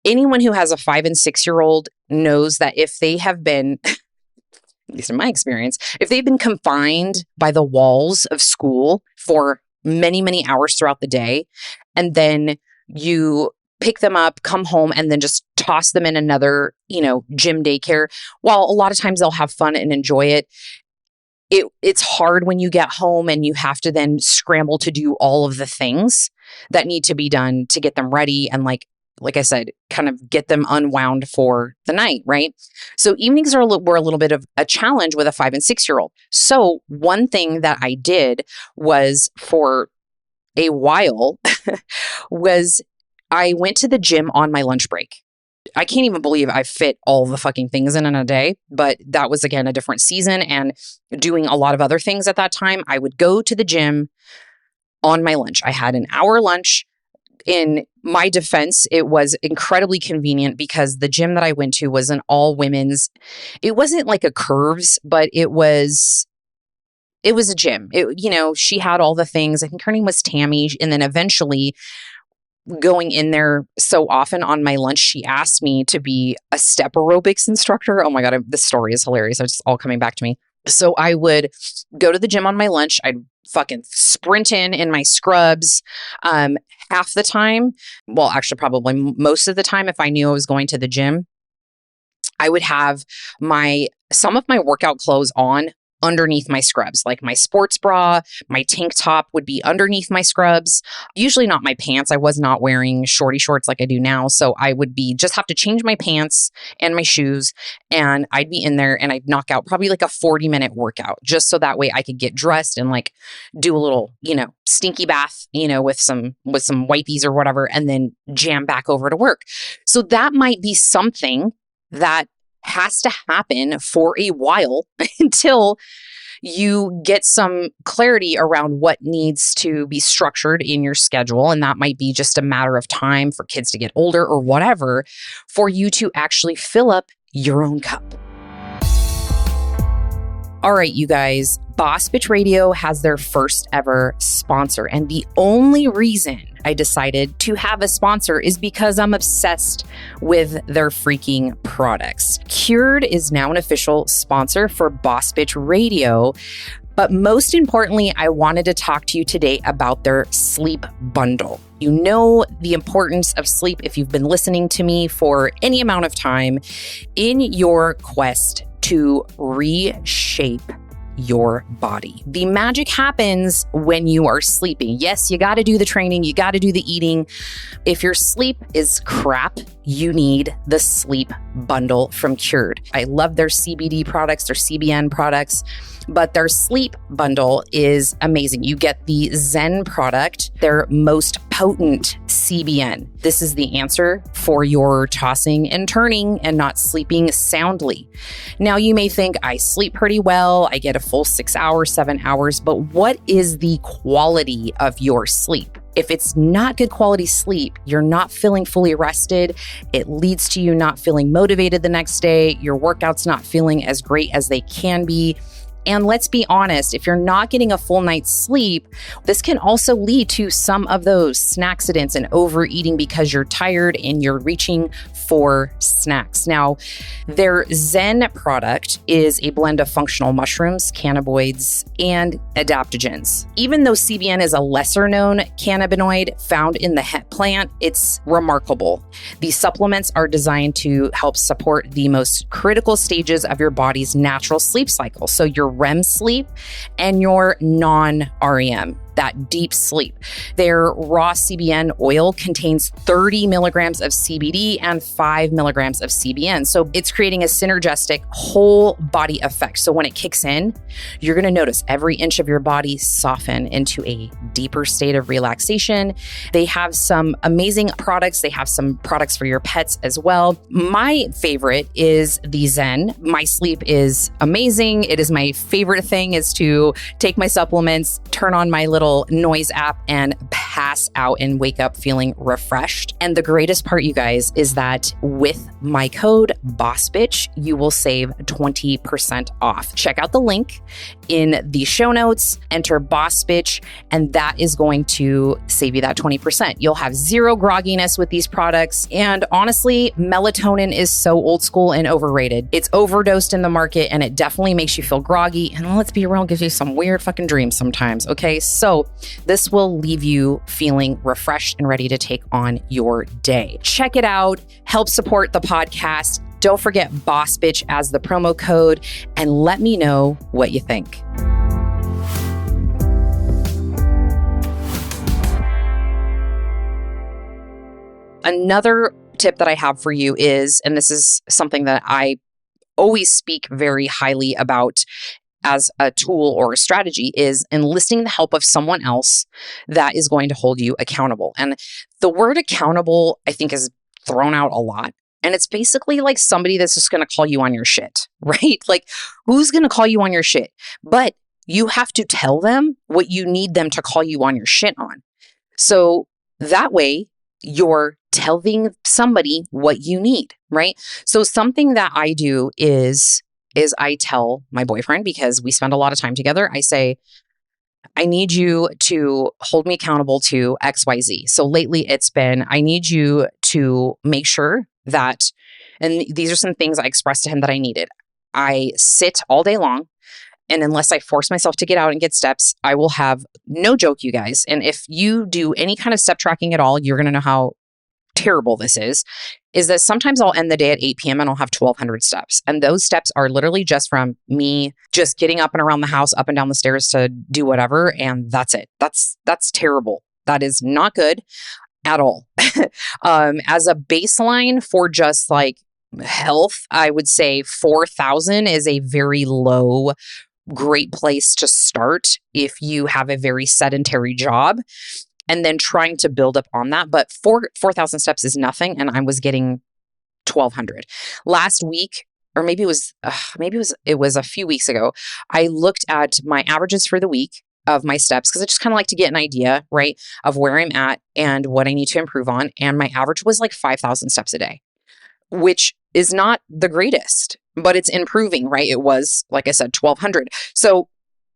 anyone who has a 5 and 6-year-old knows that if they have been, at least in my experience, if they've been confined by the walls of school for many, many hours throughout the day, and then you pick them up, come home, and then just toss them in another, gym daycare, while a lot of times they'll have fun and enjoy it, it's hard when you get home and you have to then scramble to do all of the things that need to be done to get them ready and like I said, kind of get them unwound for the night, right? So evenings were a little bit of a challenge with a 5 and 6-year-old. So one thing that I did was, for a while, was I went to the gym on my lunch break. I can't even believe I fit all the fucking things in a day, but that was, again, a different season and doing a lot of other things at that time. I would go to the gym on my lunch. I had an hour lunch. In my defense, it was incredibly convenient because the gym that I went to was an all women's. It wasn't like a Curves, but it was a gym. She had all the things. I think her name was Tammy. And then eventually, going in there so often on my lunch, she asked me to be a step aerobics instructor. Oh my God, this story is hilarious. It's all coming back to me. So I would go to the gym on my lunch. I'd fucking sprint in my scrubs. Half the time, well, actually probably most of the time, if I knew I was going to the gym, I would have some of my workout clothes on underneath my scrubs. Like my sports bra, my tank top would be underneath my scrubs. Usually not my pants. I was not wearing shorty shorts like I do now. So I would just have to change my pants and my shoes, and I'd be in there and I'd knock out probably like a 40-minute workout just so that way I could get dressed and like do a little, stinky bath, with some wipies or whatever, and then jam back over to work. So that might be something that has to happen for a while until you get some clarity around what needs to be structured in your schedule. And that might be just a matter of time for kids to get older or whatever, for you to actually fill up your own cup. All right, you guys, Boss Bitch Radio has their first ever sponsor. And the only reason I decided to have a sponsor is because I'm obsessed with their freaking products. Cured is now an official sponsor for Boss Bitch Radio. But most importantly, I wanted to talk to you today about their sleep bundle. You know the importance of sleep if you've been listening to me for any amount of time in your quest to reshape your body. The magic happens when you are sleeping. Yes, you got to do the training, you got to do the eating. If your sleep is crap, you need the sleep bundle from Cured. I love their CBD products, their CBN products, but their sleep bundle is amazing. You get the Zen product, their most potent CBN. This is the answer for your tossing and turning and not sleeping soundly. Now, you may think I sleep pretty well, I get a full 6 hours, 7 hours, but what is the quality of your sleep? If it's not good quality sleep, you're not feeling fully rested. It leads to you not feeling motivated the next day. Your workout's not feeling as great as they can be. And let's be honest, if you're not getting a full night's sleep, this can also lead to some of those snackcidents and overeating because you're tired and you're reaching for snacks. Now, their Zen product is a blend of functional mushrooms, cannabinoids, and adaptogens. Even though CBN is a lesser known cannabinoid found in the hemp plant, it's remarkable. These supplements are designed to help support the most critical stages of your body's natural sleep cycle. So your REM sleep and your non-REM, that deep sleep. Their raw CBN oil contains 30 milligrams of CBD and 5 milligrams of CBN. So it's creating a synergistic whole body effect. So when it kicks in, you're going to notice every inch of your body soften into a deeper state of relaxation. They have some amazing products. They have some products for your pets as well. My favorite is the Zen. My sleep is amazing. It is my favorite thing is to take my supplements, turn on my little noise app, and pass out and wake up feeling refreshed. And the greatest part, you guys, is that with my code BOSSBITCH, you will save 20% off. Check out the link in the show notes, enter BOSSBITCH, and that is going to save you that 20%. You'll have zero grogginess with these products. And honestly, melatonin is so old school and overrated. It's overdosed in the market and it definitely makes you feel groggy. And let's be real, gives you some weird fucking dreams sometimes. Okay, so this will leave you feeling refreshed and ready to take on your day. Check it out. Help support the podcast. Don't forget Boss Bitch as the promo code, and let me know what you think. Another tip that I have for you is, and this is something that I always speak very highly about as a tool or a strategy, is enlisting the help of someone else that is going to hold you accountable. And the word accountable, I think, is thrown out a lot. And it's basically like somebody that's just going to call you on your shit, right? Like, who's going to call you on your shit? But you have to tell them what you need them to call you on your shit on. So that way, you're telling somebody what you need, right? So something that I do is I tell my boyfriend, because we spend a lot of time together, I say, I need you to hold me accountable to XYZ. So lately it's been, I need you to make sure that, and these are some things I expressed to him that I needed. I sit all day long, and unless I force myself to get out and get steps, I will have, no joke, you guys. And if you do any kind of step tracking at all, you're going to know how terrible this is that sometimes I'll end the day at 8 p.m. and I'll have 1,200 steps. And those steps are literally just from me just getting up and around the house, up and down the stairs to do whatever. And that's it. That's terrible. That is not good at all. As a baseline for just like health, I would say 4,000 is a very low, great place to start if you have a very sedentary job, and then trying to build up on that. But 4,000 steps is nothing. And I was getting 1,200 last week, or maybe it was a few weeks ago. I looked at my averages for the week of my steps because I just kind of like to get an idea, right, of where I'm at and what I need to improve on. And my average was like 5,000 steps a day, which is not the greatest, but it's improving, right? It was, like I said, 1,200. So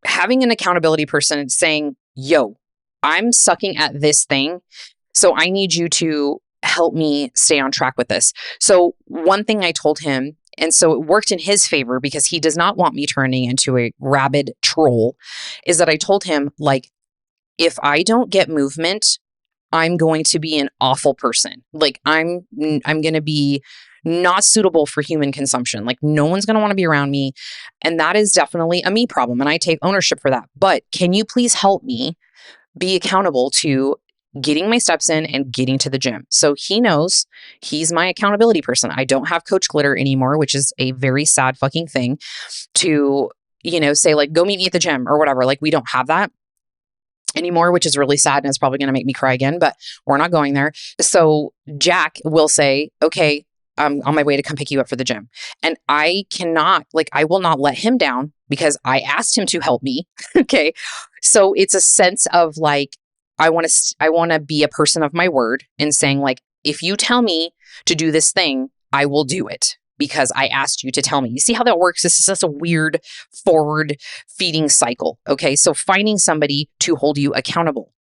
having an accountability person saying, yo, I'm sucking at this thing, so I need you to help me stay on track with this. So one thing I told him, and so it worked in his favor because he does not want me turning into a rabid troll, is that I told him, like, if I don't get movement, I'm going to be an awful person. Like I'm going to be not suitable for human consumption. Like no one's going to want to be around me. And that is definitely a me problem. And I take ownership for that. But can you please help me be accountable to getting my steps in and getting to the gym? So he knows he's my accountability person. I don't have Coach Glitter anymore, which is a very sad fucking thing to, say like, go meet me at the gym or whatever. Like we don't have that anymore, which is really sad. And it's probably going to make me cry again, but we're not going there. So Jack will say, okay, I'm on my way to come pick you up for the gym. And I will not let him down because I asked him to help me. Okay. So it's a sense of like, I want to be a person of my word and saying like, if you tell me to do this thing, I will do it because I asked you to tell me. You see how that works? This is just a weird forward feeding cycle. Okay. So finding somebody to hold you accountable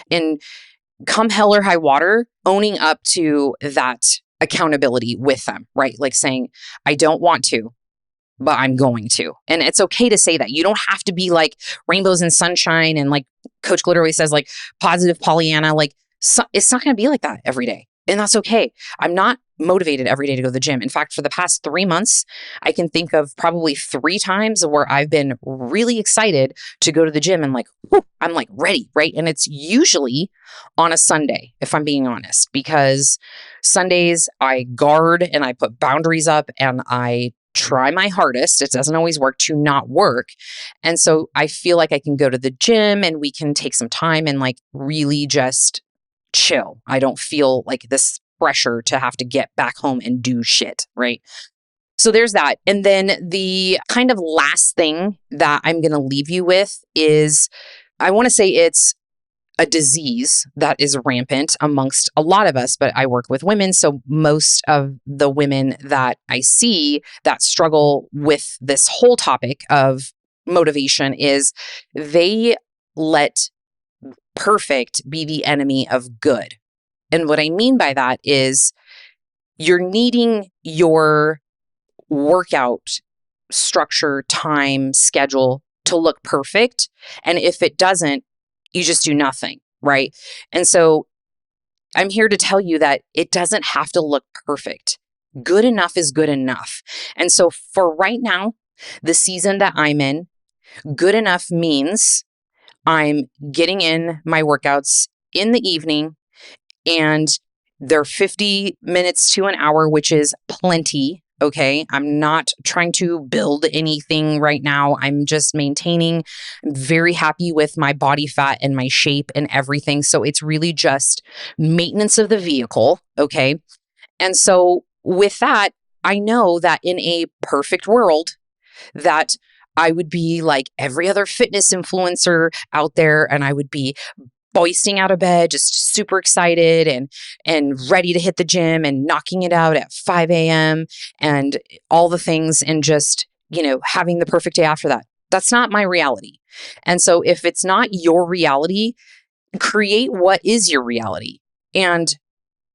and come hell or high water, owning up to that accountability with them, right? Like saying, I don't want to, but I'm going to. And it's okay to say that. You don't have to be like rainbows and sunshine and like Coach Glitter always says, like positive Pollyanna. Like it's not going to be like that every day. And that's okay. I'm not motivated every day to go to the gym. In fact, for the past 3 months, I can think of probably 3 times where I've been really excited to go to the gym and like, whoo, I'm like ready, right? And it's usually on a Sunday, if I'm being honest, because Sundays I guard and I put boundaries up and I try my hardest. It doesn't always work to not work. And so I feel like I can go to the gym and we can take some time and like really just chill. I don't feel like this pressure to have to get back home and do shit, right? So there's that. And then the kind of last thing that I'm going to leave you with is, I want to say it's a disease that is rampant amongst a lot of us, but I work with women. So most of the women that I see that struggle with this whole topic of motivation is they let perfect be the enemy of good. And what I mean by that is you're needing your workout structure, time, schedule to look perfect. And if it doesn't, you just do nothing, right? And so I'm here to tell you that it doesn't have to look perfect. Good enough is good enough. And so for right now, the season that I'm in, good enough means I'm getting in my workouts in the evening and they're 50 minutes to an hour, which is plenty. Okay. I'm not trying to build anything right now. I'm just maintaining. I'm very happy with my body fat and my shape and everything. So it's really just maintenance of the vehicle. Okay. And so with that, I know that in a perfect world that I would be like every other fitness influencer out there and I would be boisting out of bed, just super excited and ready to hit the gym and knocking it out at 5 a.m. and all the things and just, having the perfect day after that. That's not my reality. And so if it's not your reality, create what is your reality and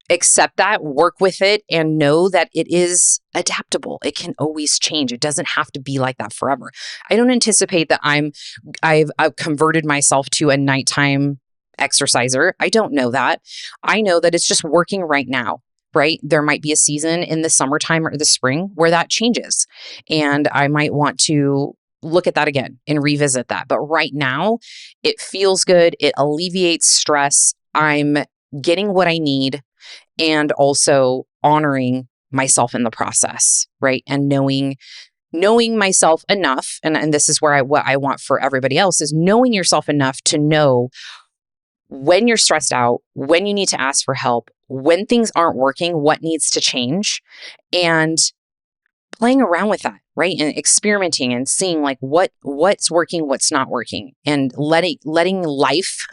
accept that, work with it, and know that it is adaptable. It can always change. It doesn't have to be like that forever. I don't anticipate that I've converted myself to a nighttime exerciser. I don't know that. I know that it's just working right now, right? There might be a season in the summertime or the spring where that changes. And I might want to look at that again and revisit that. But right now, it feels good. It alleviates stress. I'm getting what I need and also honoring myself in the process, right? And knowing myself enough. And this is where what I want for everybody else is knowing yourself enough to know when you're stressed out, when you need to ask for help, when things aren't working, what needs to change, and playing around with that, right? And experimenting and seeing like what's working, what's not working, and letting life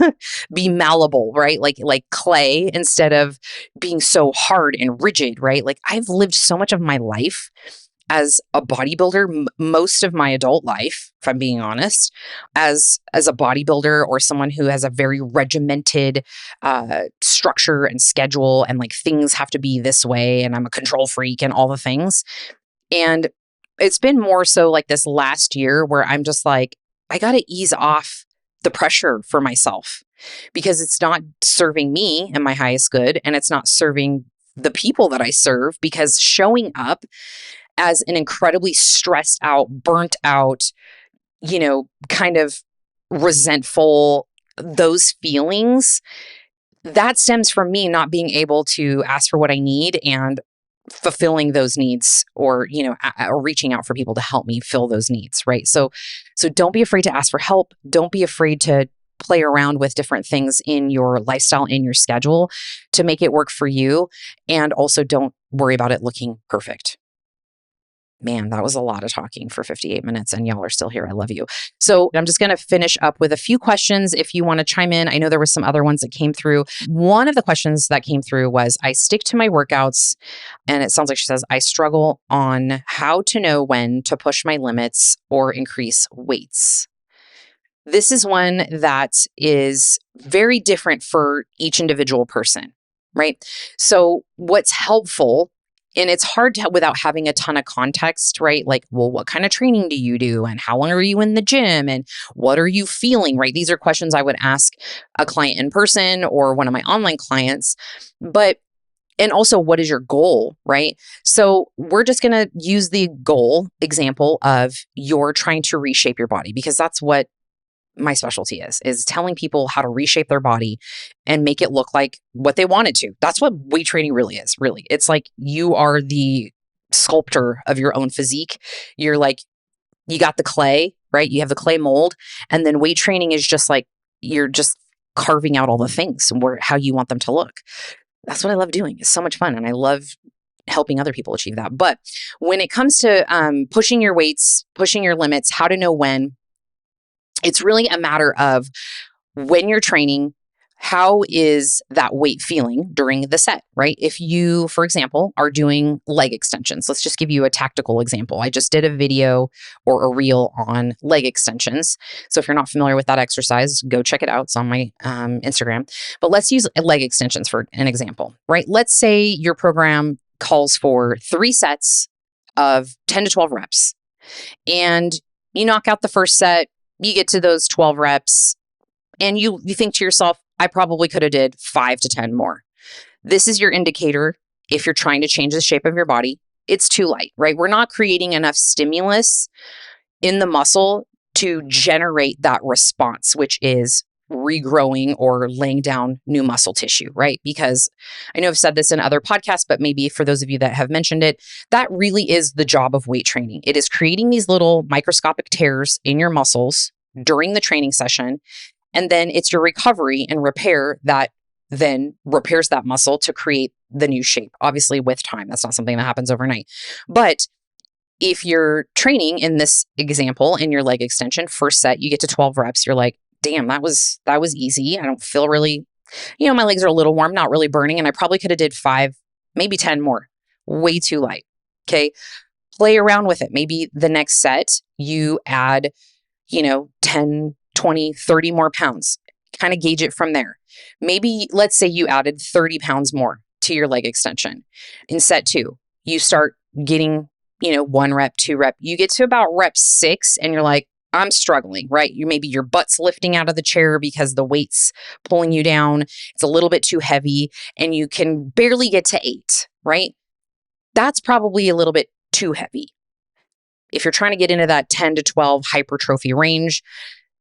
be malleable, right? Like clay instead of being so hard and rigid, right? Like I've lived so much of my life as a bodybuilder, most of my adult life, if I'm being honest, as a bodybuilder or someone who has a very regimented structure and schedule, and like things have to be this way, and I'm a control freak and all the things. And it's been more so like this last year where I'm just like, I got to ease off the pressure for myself because it's not serving me and my highest good, and it's not serving the people that I serve, because showing up as an incredibly stressed out, burnt out, kind of resentful, those feelings, that stems from me not being able to ask for what I need and fulfilling those needs, or, or reaching out for people to help me fill those needs. Right. So don't be afraid to ask for help. Don't be afraid to play around with different things in your lifestyle, in your schedule, to make it work for you. And also don't worry about it looking perfect. Man, that was a lot of talking for 58 minutes, and y'all are still here. I love you. So I'm just going to finish up with a few questions if you want to chime in. I know there were some other ones that came through. One of the questions that came through was, I stick to my workouts, and it sounds like she says, I struggle on how to know when to push my limits or increase weights. This is one that is very different for each individual person, right? So what's helpful, and it's hard to, without having a ton of context, right? Like, well, what kind of training do you do? And how long are you in the gym? And what are you feeling, right? These are questions I would ask a client in person or one of my online clients. And also, what is your goal, right? So we're just going to use the goal example of you're trying to reshape your body, because that's what my specialty is telling people how to reshape their body and make it look like what they want it to. That's what weight training really is. Really. It's like you are the sculptor of your own physique. You're like, you got the clay, right? You have the clay mold. And then weight training is just like, you're just carving out all the things how you want them to look. That's what I love doing. It's so much fun. And I love helping other people achieve that. But when it comes to pushing your weights, pushing your limits, how to know when, it's really a matter of when you're training, how is that weight feeling during the set, right? If you, for example, are doing leg extensions, let's just give you a tactical example. I just did a video or a reel on leg extensions. So if you're not familiar with that exercise, go check it out. It's on my Instagram. But let's use leg extensions for an example, right? Let's say your program calls for 3 sets of 10 to 12 reps, and you knock out the first set. You get to those 12 reps and you think to yourself, I probably could have did 5 to 10 more. This is your indicator. If you're trying to change the shape of your body, it's too light, right? We're not creating enough stimulus in the muscle to generate that response, which is regrowing or laying down new muscle tissue, right? Because I know I've said this in other podcasts, but maybe for those of you that have mentioned it, that really is the job of weight training. It is creating these little microscopic tears in your muscles during the training session. And then it's your recovery and repair that then repairs that muscle to create the new shape, obviously with time. That's not something that happens overnight. But if you're training in this example, in your leg extension, first set, you get to 12 reps, you're like, damn, that was easy. I don't feel really, my legs are a little warm, not really burning. And I probably could have did 5, maybe 10 more. Way too light. Okay. Play around with it. Maybe the next set you add, 10, 20, 30 more pounds. Kind of gauge it from there. Maybe let's say you added 30 pounds more to your leg extension. In set 2, you start getting, 1 rep, 2 rep. You get to about rep 6 and you're like, I'm struggling, right? Maybe your butt's lifting out of the chair because the weight's pulling you down. It's a little bit too heavy and you can barely get to 8, right? That's probably a little bit too heavy. If you're trying to get into that 10 to 12 hypertrophy range,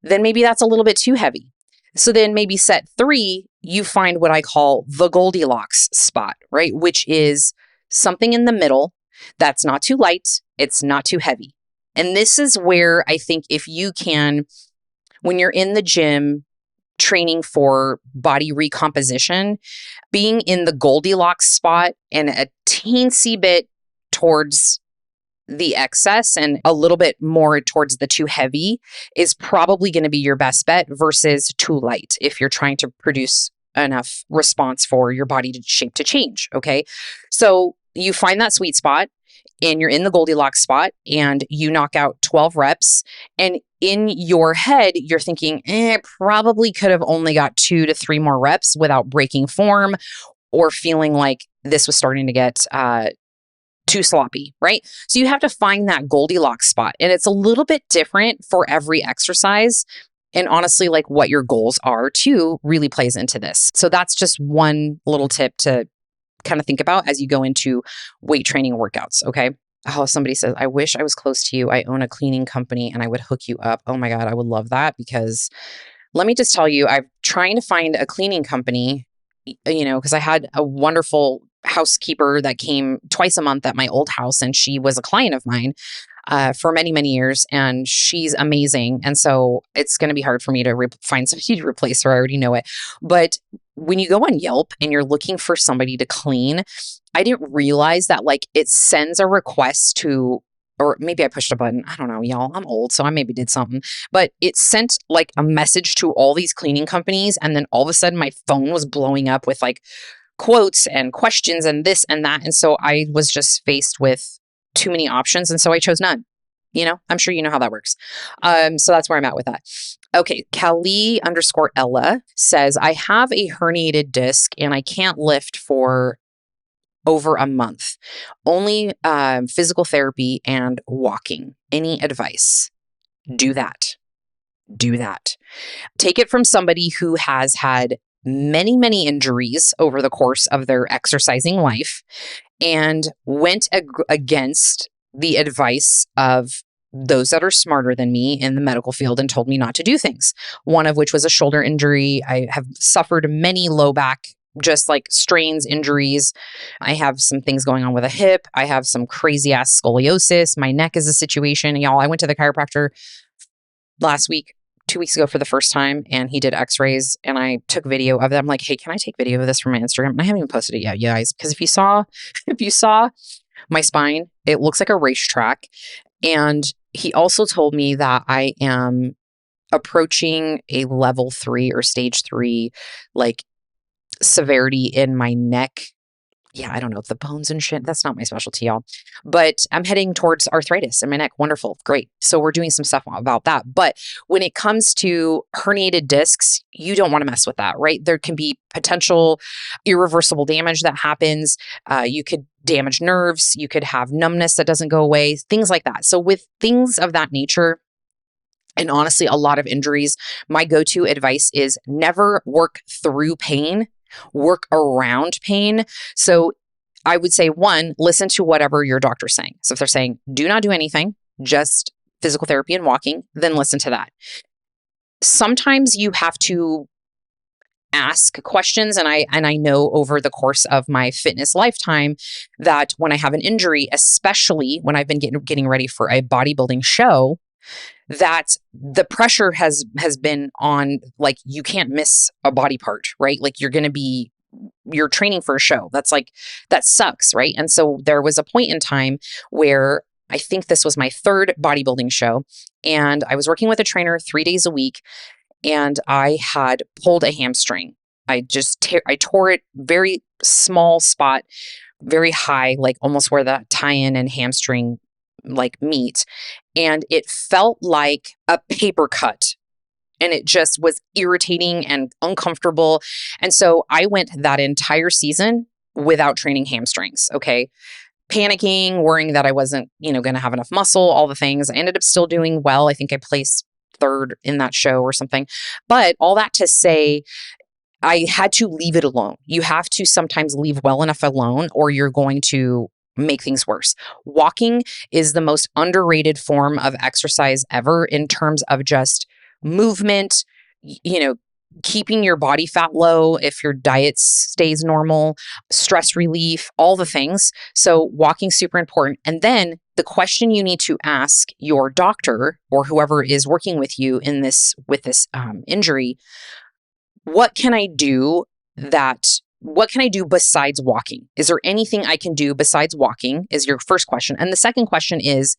then maybe that's a little bit too heavy. So then maybe set 3, you find what I call the Goldilocks spot, right? Which is something in the middle that's not too light, it's not too heavy. And this is where I think if you can, when you're in the gym training for body recomposition, being in the Goldilocks spot and a teensy bit towards the excess and a little bit more towards the too heavy is probably going to be your best bet versus too light if you're trying to produce enough response for your body shape to change. Okay. So you find that sweet spot and you're in the Goldilocks spot and you knock out 12 reps. And in your head, you're thinking, probably could have only got 2 to 3 more reps without breaking form or feeling like this was starting to get too sloppy, right? So you have to find that Goldilocks spot. And it's a little bit different for every exercise. And honestly, like what your goals are too really plays into this. So that's just one little tip to kind of think about as you go into weight training workouts. Okay. Oh, somebody says, I wish I was close to you. I own a cleaning company and I would hook you up. Oh my God, I would love that because let me just tell you, I'm trying to find a cleaning company, because I had a wonderful housekeeper that came twice a month at my old house and she was a client of mine for many, many years and she's amazing. And so it's going to be hard for me to find somebody to replace her. I already know it. But when you go on Yelp and you're looking for somebody to clean, I didn't realize that like it sends a request to, or maybe I pushed a button. I don't know, y'all. I'm old, so I maybe did something. But it sent like a message to all these cleaning companies. And then all of a sudden my phone was blowing up with like quotes and questions and this and that. And so I was just faced with too many options. And so I chose none. I'm sure you know how that works. So that's where I'm at with that. Okay. Kelly_Ella says, I have a herniated disc and I can't lift for over a month. Only physical therapy and walking. Any advice? Do that. Take it from somebody who has had many, many injuries over the course of their exercising life and went against the advice of those that are smarter than me in the medical field and told me not to do things. One of which was a shoulder injury. I have suffered many low back, just like strains, injuries. I have some things going on with a hip. I have some crazy ass scoliosis. My neck is a situation. Y'all, I went to the chiropractor last week, 2 weeks ago for the first time, and he did x-rays and I took video of them. I'm like, hey, can I take video of this from my Instagram? And I haven't even posted it yet, you guys, because if you saw my spine, it looks like a racetrack. And he also told me that I am approaching a level 3 or stage 3, like severity in my neck. Yeah, I don't know, the bones and shit. That's not my specialty, y'all. But I'm heading towards arthritis in my neck. Wonderful. Great. So we're doing some stuff about that. But when it comes to herniated discs, you don't want to mess with that, right? There can be potential irreversible damage that happens. You could damage nerves. You could have numbness that doesn't go away, things like that. So with things of that nature, and honestly, a lot of injuries, my go-to advice is never work through pain. Work around pain. So I would say, 1, listen to whatever your doctor's saying. So if they're saying, do not do anything, just physical therapy and walking, then listen to that. Sometimes you have to ask questions. And I know over the course of my fitness lifetime that when I have an injury, especially when I've been getting ready for a bodybuilding show, that the pressure has been on, like, you can't miss a body part, right? Like you're training for a show. That's like, that sucks, right? And so there was a point in time where I think this was my 3rd bodybuilding show and I was working with a trainer 3 days a week and I had pulled a hamstring. I tore it, very small spot, very high, like almost where the tie-in and hamstring like meet. And it felt like a paper cut and it just was irritating and uncomfortable. And so I went that entire season without training hamstrings. Okay. panicking, worrying that I wasn't, going to have enough muscle, all the things. I ended up still doing well. I think I placed third in that show or something. But all that to say, I had to leave it alone. You have to sometimes leave well enough alone, or you're going to make things worse. Walking is the most underrated form of exercise ever in terms of just movement, keeping your body fat low if your diet stays normal, stress relief, all the things. So walking super important. And then the question you need to ask your doctor or whoever is working with you in this injury, what can I do besides walking? Is there anything I can do besides walking is your first question. And the second question is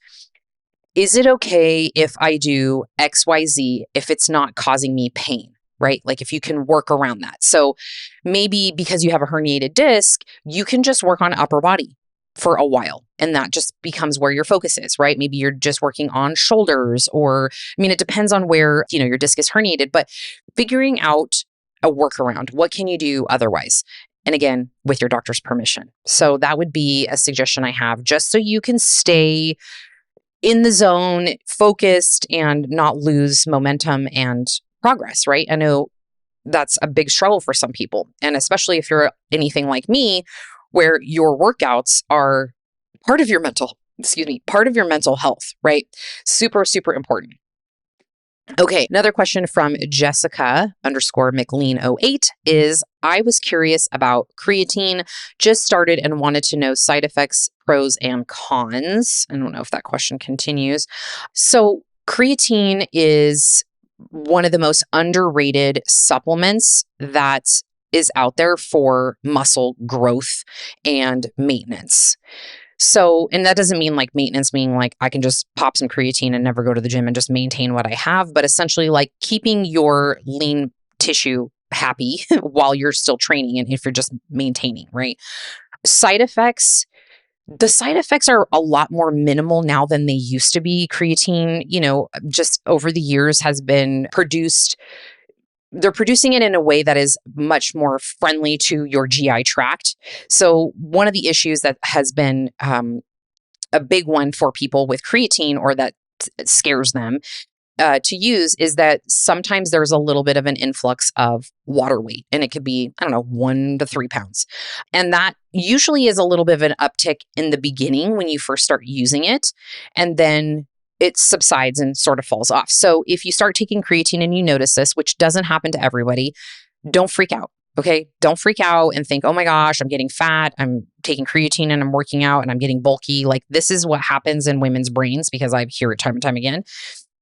it okay if I do XYZ if it's not causing me pain? Right? Like if you can work around that. So maybe because you have a herniated disc, you can just work on upper body for a while. And that just becomes where your focus is, right? Maybe you're just working on shoulders it depends on where, your disc is herniated, but figuring out a workaround. What can you do otherwise? And again, with your doctor's permission. So that would be a suggestion I have, just so you can stay in the zone, focused, and not lose momentum and progress, right? I know that's a big struggle for some people. And especially if you're anything like me, where your workouts are part of your mental health, right? Super, super important. Okay, another question from Jessica_McLean08 is, I was curious about creatine, just started and wanted to know side effects, pros and cons. I don't know if that question continues. So creatine is one of the most underrated supplements that is out there for muscle growth and maintenance. So, and that doesn't mean like maintenance, meaning like I can just pop some creatine and never go to the gym and just maintain what I have, but essentially like keeping your lean tissue happy while you're still training and if you're just maintaining, right? The side effects are a lot more minimal now than they used to be. Creatine, just over the years has been produced. They're producing it in a way that is much more friendly to your GI tract. So one of the issues that has been a big one for people with creatine, or that scares them to use, is that sometimes there's a little bit of an influx of water weight, and it could be, 1 to 3 pounds. And that usually is a little bit of an uptick in the beginning when you first start using it. And then it subsides and sort of falls off. So if you start taking creatine and you notice this, which doesn't happen to everybody, don't freak out. Okay. Don't freak out and think, oh my gosh, I'm getting fat. I'm taking creatine and I'm working out and I'm getting bulky. Like this is what happens in women's brains, because I hear it time and time again.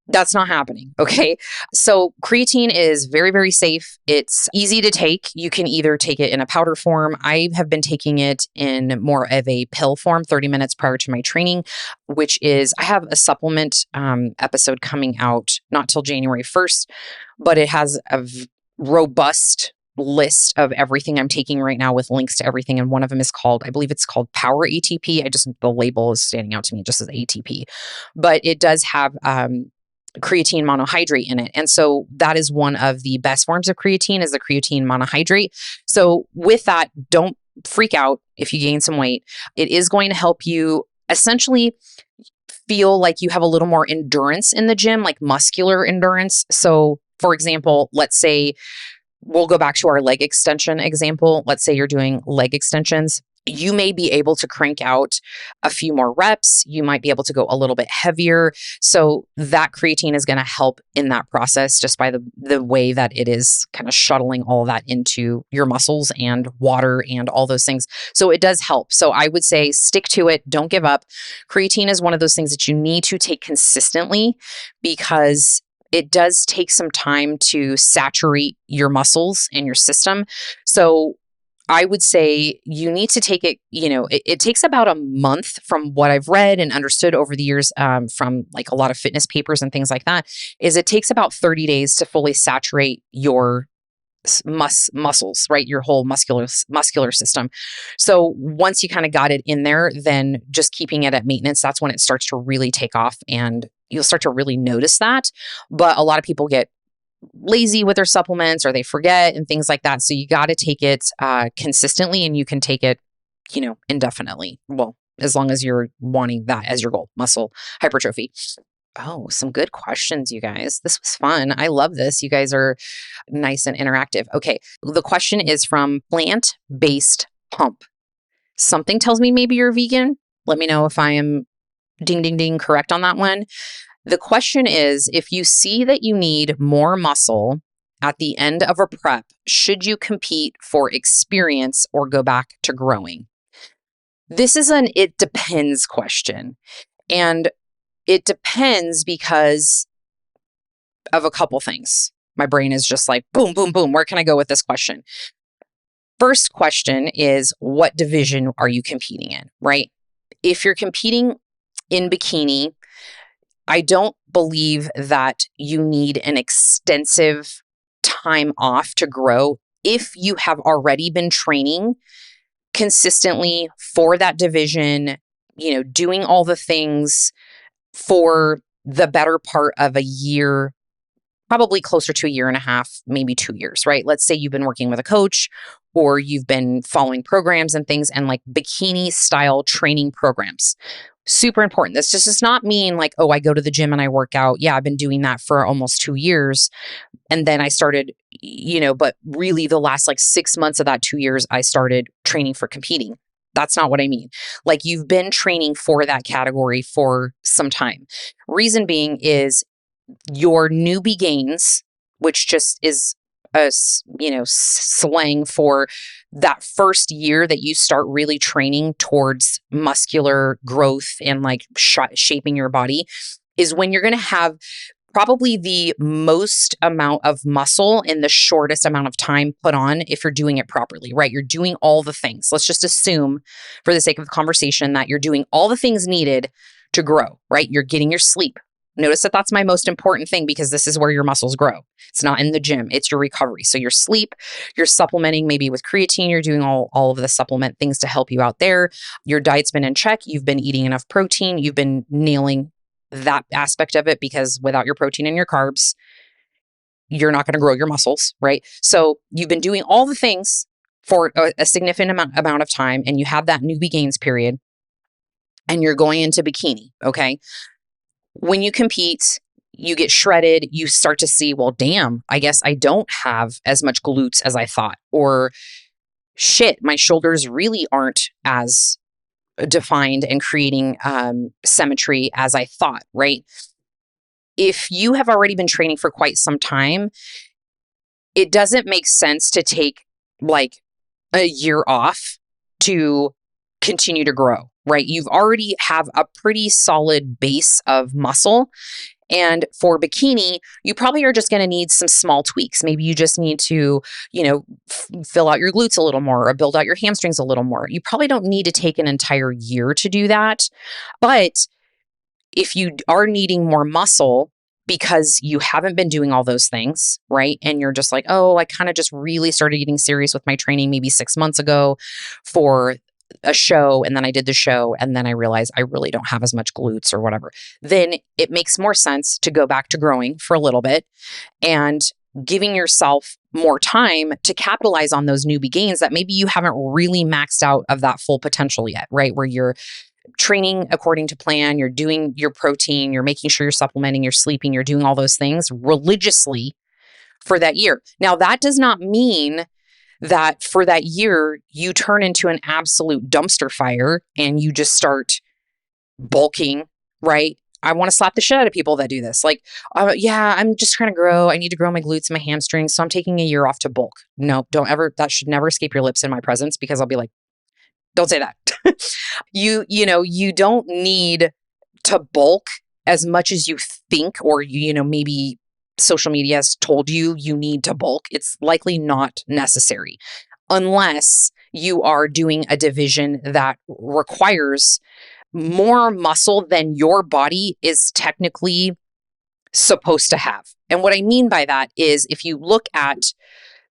That's not happening. Okay. So creatine is very, very safe. It's easy to take. You can either take it in a powder form. I have been taking it in more of a pill form 30 minutes prior to my training, which is, I have a supplement episode coming out not till January 1st, but it has a robust list of everything I'm taking right now with links to everything. And one of them is I believe it's called Power ATP. The label is standing out to me. It just says ATP, but it does have, creatine monohydrate in it. And so that is one of the best forms of creatine, is the creatine monohydrate. So with that, don't freak out if you gain some weight. It is going to help you essentially feel like you have a little more endurance in the gym, like muscular endurance. So for example, let's say we'll go back to our leg extension example. Let's say you're doing leg extensions. You may be able to crank out a few more reps. You might be able to go a little bit heavier. So that creatine is going to help in that process, just by the way that it is kind of shuttling all of that into your muscles and water and all those things. So it does help. So I would say stick to it. Don't give up. Creatine is one of those things that you need to take consistently, because it does take some time to saturate your muscles and your system. So I would say you need to take it, it takes about a month from what I've read and understood over the years, from like a lot of fitness papers and things like that, is it takes about 30 days to fully saturate your muscles, right? Your whole muscular system. So once you kind of got it in there, then just keeping it at maintenance, that's when it starts to really take off and you'll start to really notice that. But a lot of people get lazy with their supplements, or they forget and things like that. So you got to take it consistently, and you can take it, indefinitely. Well, as long as you're wanting that as your goal, muscle hypertrophy. Oh, some good questions, you guys. This was fun. I love this. You guys are nice and interactive. Okay. The question is from Plant-Based Pump. Something tells me maybe you're vegan. Let me know if I am ding, ding, ding correct on that one. The question is, if you see that you need more muscle at the end of a prep, should you compete for experience or go back to growing? This is an it depends question. And it depends because of a couple things. My brain is just like, boom, boom, boom. Where can I go with this question? First question is, what division are you competing in, right? If you're competing in bikini, I don't believe that you need an extensive time off to grow if you have already been training consistently for that division, doing all the things for the better part of a year, probably closer to a year and a half, maybe 2 years, right? Let's say you've been working with a coach or you've been following programs and things, and like bikini style training programs. Super important. This just does not mean like, oh, I go to the gym and I work out. Yeah, I've been doing that for almost 2 years. And then I started, but really the last like 6 months of that 2 years, I started training for competing. That's not what I mean. Like, you've been training for that category for some time. Reason being is your newbie gains, which just is a slang for that first year that you start really training towards muscular growth and like shaping your body, is when you're going to have probably the most amount of muscle in the shortest amount of time put on if you're doing it properly, right? You're doing all the things. Let's just assume, for the sake of the conversation, that you're doing all the things needed to grow, right? You're getting your sleep. Notice that that's my most important thing, because this is where your muscles grow. It's not in the gym, it's your recovery. So your sleep, you're supplementing maybe with creatine, you're doing all of the supplement things to help you out there. Your diet's been in check, you've been eating enough protein, you've been nailing that aspect of it, because without your protein and your carbs, you're not going to grow your muscles, right? So you've been doing all the things for a significant amount of time, and you have that newbie gains period, and you're going into bikini, okay? When you compete, you get shredded, you start to see, well, damn, I guess I don't have as much glutes as I thought, or shit, my shoulders really aren't as defined and creating symmetry as I thought, right? If you have already been training for quite some time, it doesn't make sense to take like a year off to continue to grow, right? You've already have a pretty solid base of muscle. And for bikini, you probably are just going to need some small tweaks. Maybe you just need to, fill out your glutes a little more or build out your hamstrings a little more. You probably don't need to take an entire year to do that. But if you are needing more muscle because you haven't been doing all those things, right? And you're just like, oh, I kind of just really started getting serious with my training maybe 6 months ago for a show, and then I did the show, and then I realized I really don't have as much glutes or whatever, then it makes more sense to go back to growing for a little bit and giving yourself more time to capitalize on those newbie gains that maybe you haven't really maxed out of that full potential yet, right? Where you're training according to plan, you're doing your protein, you're making sure you're supplementing, you're sleeping, you're doing all those things religiously for that year. Now, that does not mean that for that year, you turn into an absolute dumpster fire and you just start bulking, right? I want to slap the shit out of people that do this. Like, yeah, I'm just trying to grow. I need to grow my glutes and my hamstrings. So I'm taking a year off to bulk. No, that should never escape your lips in my presence, because I'll be like, don't say that. You don't need to bulk as much as you think, or, maybe social media has told you need to bulk. It's likely not necessary unless you are doing a division that requires more muscle than your body is technically supposed to have. And what I mean by that is, if you look at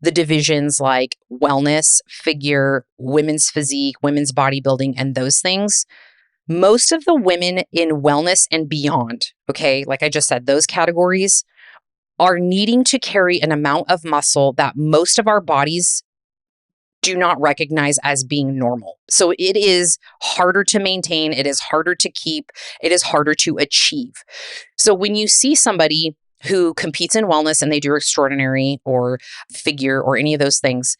the divisions like wellness, figure, women's physique, women's bodybuilding, and those things, most of the women in wellness and beyond, okay, like I just said, those categories are needing to carry an amount of muscle that most of our bodies do not recognize as being normal. So it is harder to maintain, it is harder to keep, it is harder to achieve. So when you see somebody who competes in wellness and they do extraordinary or figure or any of those things,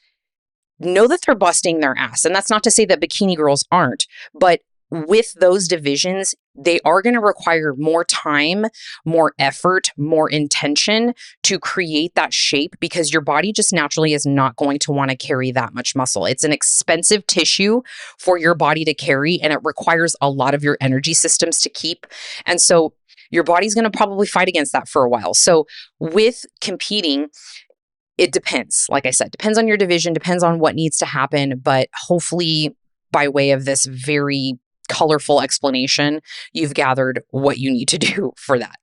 know that they're busting their ass. And that's not to say that bikini girls aren't, but with those divisions, they are going to require more time, more effort, more intention to create that shape, because your body just naturally is not going to want to carry that much muscle. It's an expensive tissue for your body to carry, and it requires a lot of your energy systems to keep. And so your body's going to probably fight against that for a while. So with competing, it depends. Like I said, depends on your division, depends on what needs to happen. But hopefully, by way of this very colorful explanation, you've gathered what you need to do for that.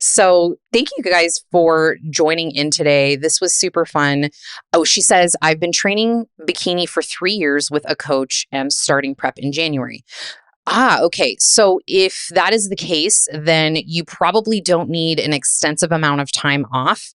So thank you guys for joining in today. This was super fun. Oh, she says, I've been training bikini for 3 years with a coach and starting prep in January. Okay. So if that is the case, then you probably don't need an extensive amount of time off.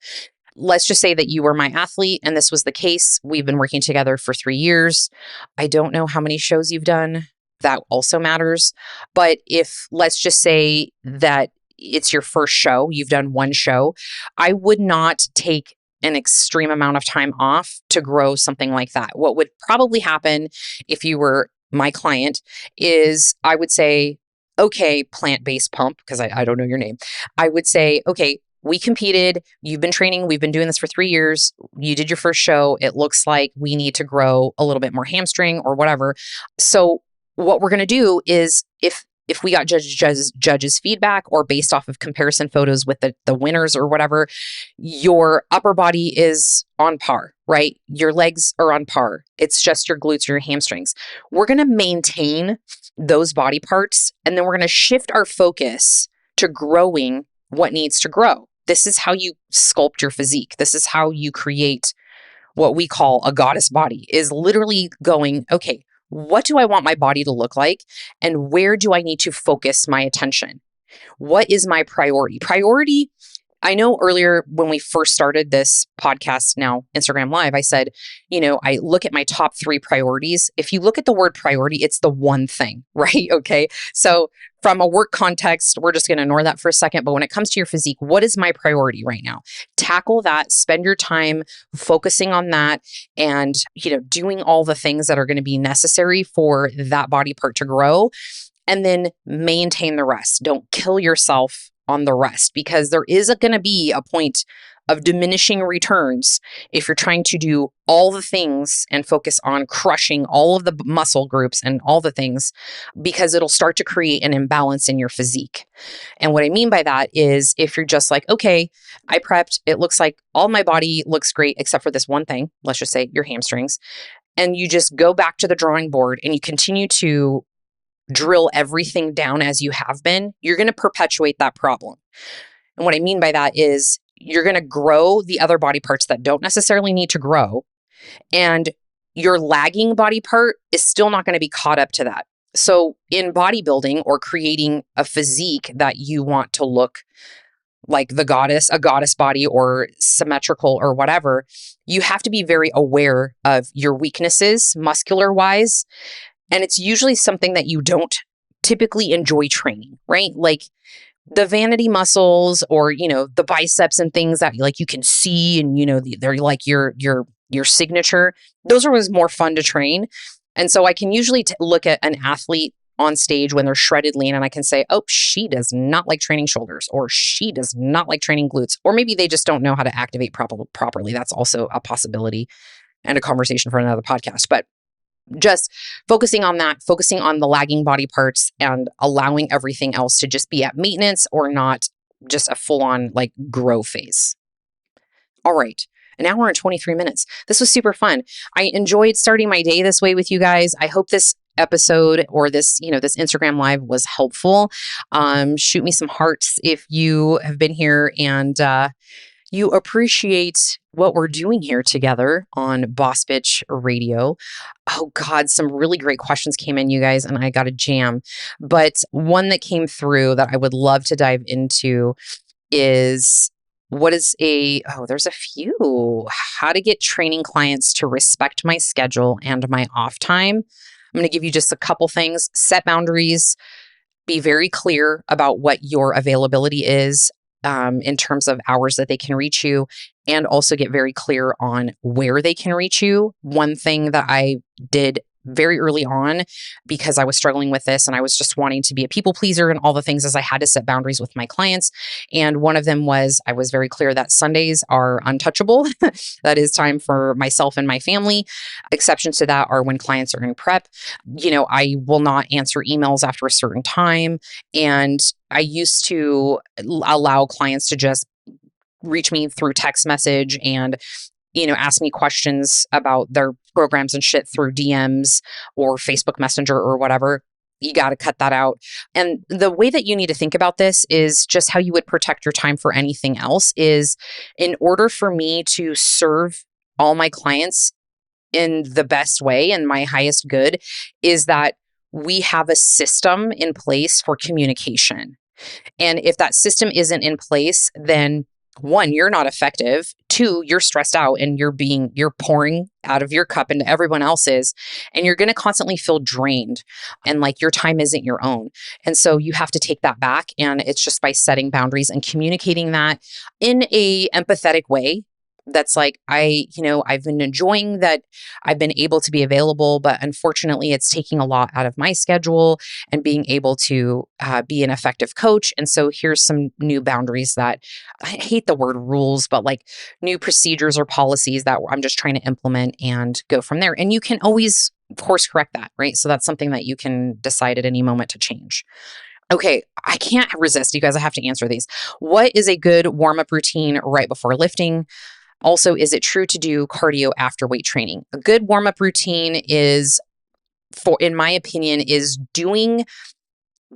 Let's just say that you were my athlete and this was the case. We've been working together for 3 years. I don't know how many shows you've done. That also matters. But if, let's just say that it's your first show, you've done one show, I would not take an extreme amount of time off to grow something like that. What would probably happen if you were my client is I would say, okay, plant-based pump, because I don't know your name. I would say, okay, we competed, you've been training, we've been doing this for 3 years, you did your first show, it looks like we need to grow a little bit more hamstring or whatever. So what we're going to do is if we got judges feedback or based off of comparison photos with the winners or whatever, your upper body is on par, right? Your legs are on par. It's just your glutes or your hamstrings. We're going to maintain those body parts, and then we're going to shift our focus to growing what needs to grow. This is how you sculpt your physique. This is how you create what we call a goddess body, is literally going, okay, what do I want my body to look like? And where do I need to focus my attention? What is my priority? Priority, I know earlier when we first started this podcast, now Instagram Live, I said, I look at my top 3 priorities. If you look at the word priority, it's the one thing, right? Okay. So from a work context, we're just going to ignore that for a second. But when it comes to your physique, what is my priority right now? Tackle that, spend your time focusing on that and, doing all the things that are going to be necessary for that body part to grow, and then maintain the rest. Don't kill yourself on the rest, because there is going to be a point of diminishing returns if you're trying to do all the things and focus on crushing all of the muscle groups and all the things, because it'll start to create an imbalance in your physique. And what I mean by that is if you're just like, okay, I prepped, it looks like all my body looks great except for this one thing, let's just say your hamstrings, and you just go back to the drawing board and you continue to drill everything down as you have been, you're going to perpetuate that problem. And what I mean by that is you're going to grow the other body parts that don't necessarily need to grow, and your lagging body part is still not going to be caught up to that. So in bodybuilding or creating a physique that you want to look like a goddess body or symmetrical or whatever, you have to be very aware of your weaknesses muscular wise. And it's usually something that you don't typically enjoy training, right? Like the vanity muscles or, the biceps and things that like you can see and, they're like your signature. Those are always more fun to train. And so I can usually look at an athlete on stage when they're shredded lean and I can say, oh, she does not like training shoulders, or she does not like training glutes, or maybe they just don't know how to activate properly. That's also a possibility and a conversation for another podcast. But just focusing on that, focusing on the lagging body parts and allowing everything else to just be at maintenance or not just a full-on like grow phase. All right. An hour and 23 minutes. This was super fun. I enjoyed starting my day this way with you guys. I hope this episode or this Instagram Live was helpful. Shoot me some hearts if you have been here and you appreciate what we're doing here together on Boss Bitch Radio. Oh God, some really great questions came in, you guys, and I got a jam. But one that came through that I would love to dive into is there's a few. How to get training clients to respect my schedule and my off time. I'm going to give you just a couple things. Set boundaries. Be very clear about what your availability is in terms of hours that they can reach you, and also get very clear on where they can reach you. One thing that I did very early on, because I was struggling with this and I was just wanting to be a people pleaser and all the things, as I had to set boundaries with my clients. And one of them was, I was very clear that Sundays are untouchable. That is time for myself and my family. Exceptions to that are when clients are in prep. I will not answer emails after a certain time. And I used to allow clients to just reach me through text message and ask me questions about their programs and shit through DMs or Facebook Messenger or whatever. You got to cut that out. And the way that you need to think about this is just how you would protect your time for anything else. Is in order for me to serve all my clients in the best way and my highest good, is that we have a system in place for communication. And if that system isn't in place, then one, you're not effective. Two, you're stressed out and you're pouring out of your cup into everyone else's, and you're going to constantly feel drained and like your time isn't your own. And so you have to take that back. And it's just by setting boundaries and communicating that in a empathetic way. That's like, I've been enjoying that I've been able to be available, but unfortunately it's taking a lot out of my schedule and being able to be an effective coach. And so here's some new boundaries that, I hate the word rules, but like new procedures or policies that I'm just trying to implement and go from there. And you can always course correct that, right? So that's something that you can decide at any moment to change. Okay, I can't resist, you guys. I have to answer these. What is a good warm-up routine right before lifting? Also, is it true to do cardio after weight training? A good warm-up routine in my opinion, is doing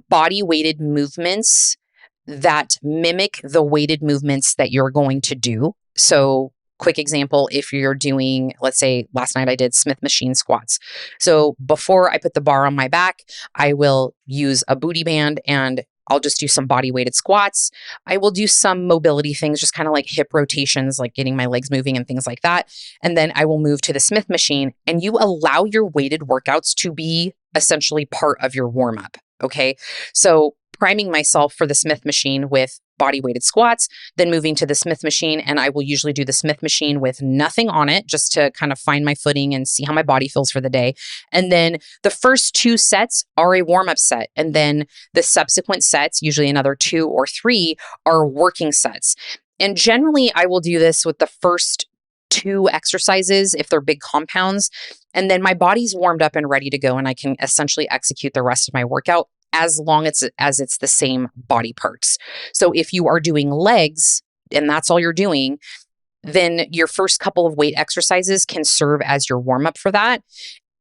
body weighted movements that mimic the weighted movements that you're going to do. So, quick example, if you're doing, let's say last night I did Smith machine squats. So before I put the bar on my back, I will use a booty band and I'll just do some body weighted squats. I will do some mobility things, just kind of like hip rotations, like getting my legs moving and things like that. And then I will move to the Smith machine, and you allow your weighted workouts to be essentially part of your warm up. Okay. So priming myself for the Smith machine with body weighted squats, then moving to the Smith machine. And I will usually do the Smith machine with nothing on it, just to kind of find my footing and see how my body feels for the day. And then the first 2 sets are a warm up set. And then the subsequent sets, usually another 2 or 3, are working sets. And generally I will do this with the first 2 exercises if they're big compounds. And then my body's warmed up and ready to go. And I can essentially execute the rest of my workout as long as it's the same body parts. So if you are doing legs and that's all you're doing, then your first couple of weight exercises can serve as your warm up for that.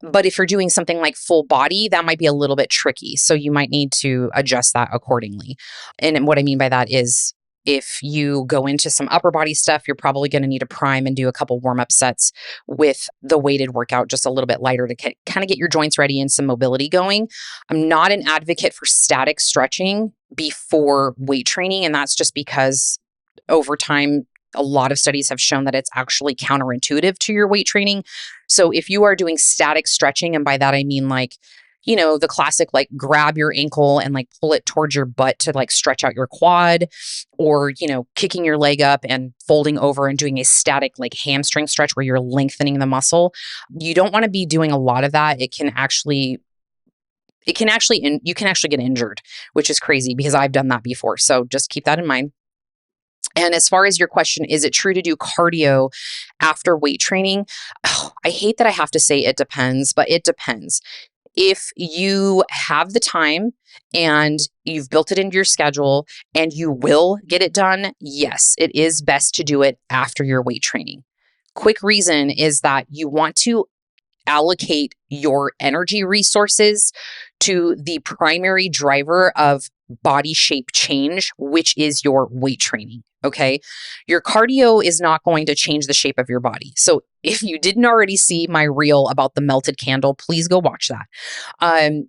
But if you're doing something like full body, that might be a little bit tricky. So you might need to adjust that accordingly. And what I mean by that is, if you go into some upper body stuff, you're probably going to need to prime and do a couple warm-up sets with the weighted workout, just a little bit lighter, to kind of get your joints ready and some mobility going. I'm not an advocate for static stretching before weight training. And that's just because over time, a lot of studies have shown that it's actually counterintuitive to your weight training. So if you are doing static stretching, and by that I mean like, the classic, like grab your ankle and like pull it towards your butt to like stretch out your quad, or, kicking your leg up and folding over and doing a static like hamstring stretch where you're lengthening the muscle. You don't want to be doing a lot of that. You can actually get injured, which is crazy because I've done that before. So just keep that in mind. And as far as your question, is it true to do cardio after weight training? Oh, I hate that I have to say it depends, but it depends. If you have the time and you've built it into your schedule and you will get it done, yes, it is best to do it after your weight training. Quick reason is that you want to allocate your energy resources to the primary driver of body shape change, which is your weight training. Okay. Your cardio is not going to change the shape of your body. So if you didn't already see my reel about the melted candle, please go watch that.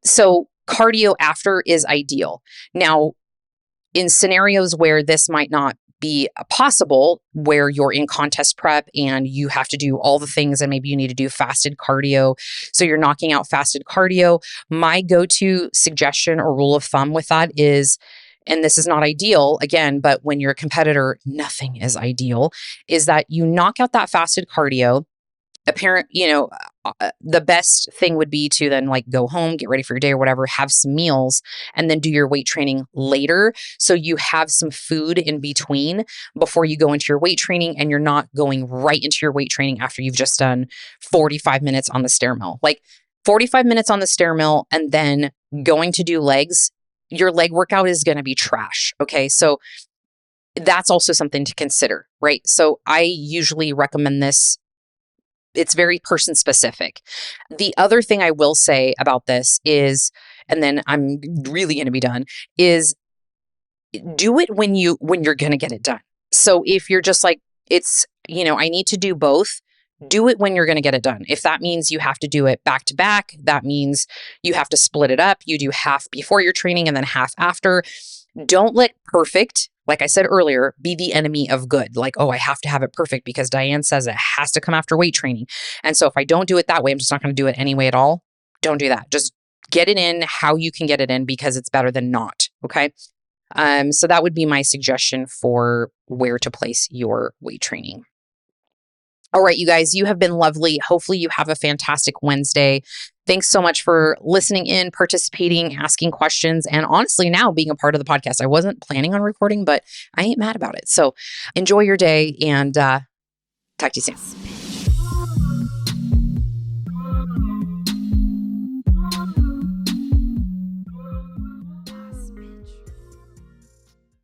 So cardio after is ideal. Now, in scenarios where this might not be possible where you're in contest prep and you have to do all the things and maybe you need to do fasted cardio. So you're knocking out fasted cardio. My go-to suggestion or rule of thumb with that is, and this is not ideal again, but when you're a competitor, nothing is ideal, is that you knock out that fasted cardio. The best thing would be to then like go home, get ready for your day or whatever, have some meals, and then do your weight training later. So you have some food in between before you go into your weight training, and you're not going right into your weight training after you've just done 45 minutes on the stair mill. Like 45 minutes on the stair mill and then going to do legs, your leg workout is going to be trash. Okay. So that's also something to consider, right? So I usually recommend this. It's very person specific. The other thing I will say about this is, and then I'm really going to be done, is do it when you're going to get it done. So if you're just like, I need to do both, do it when you're going to get it done. If that means you have to do it back to back, that means you have to split it up. You do half before your training and then half after. Don't let perfect, like I said earlier, be the enemy of good. Like, oh, I have to have it perfect because Diane says it has to come after weight training. And so if I don't do it that way, I'm just not going to do it anyway at all. Don't do that. Just get it in how you can get it in because it's better than not. Okay. So that would be my suggestion for where to place your weight training. All right, you guys, you have been lovely. Hopefully you have a fantastic Wednesday. Thanks so much for listening in, participating, asking questions, and honestly now being a part of the podcast. I wasn't planning on recording, but I ain't mad about it. So enjoy your day and talk to you soon.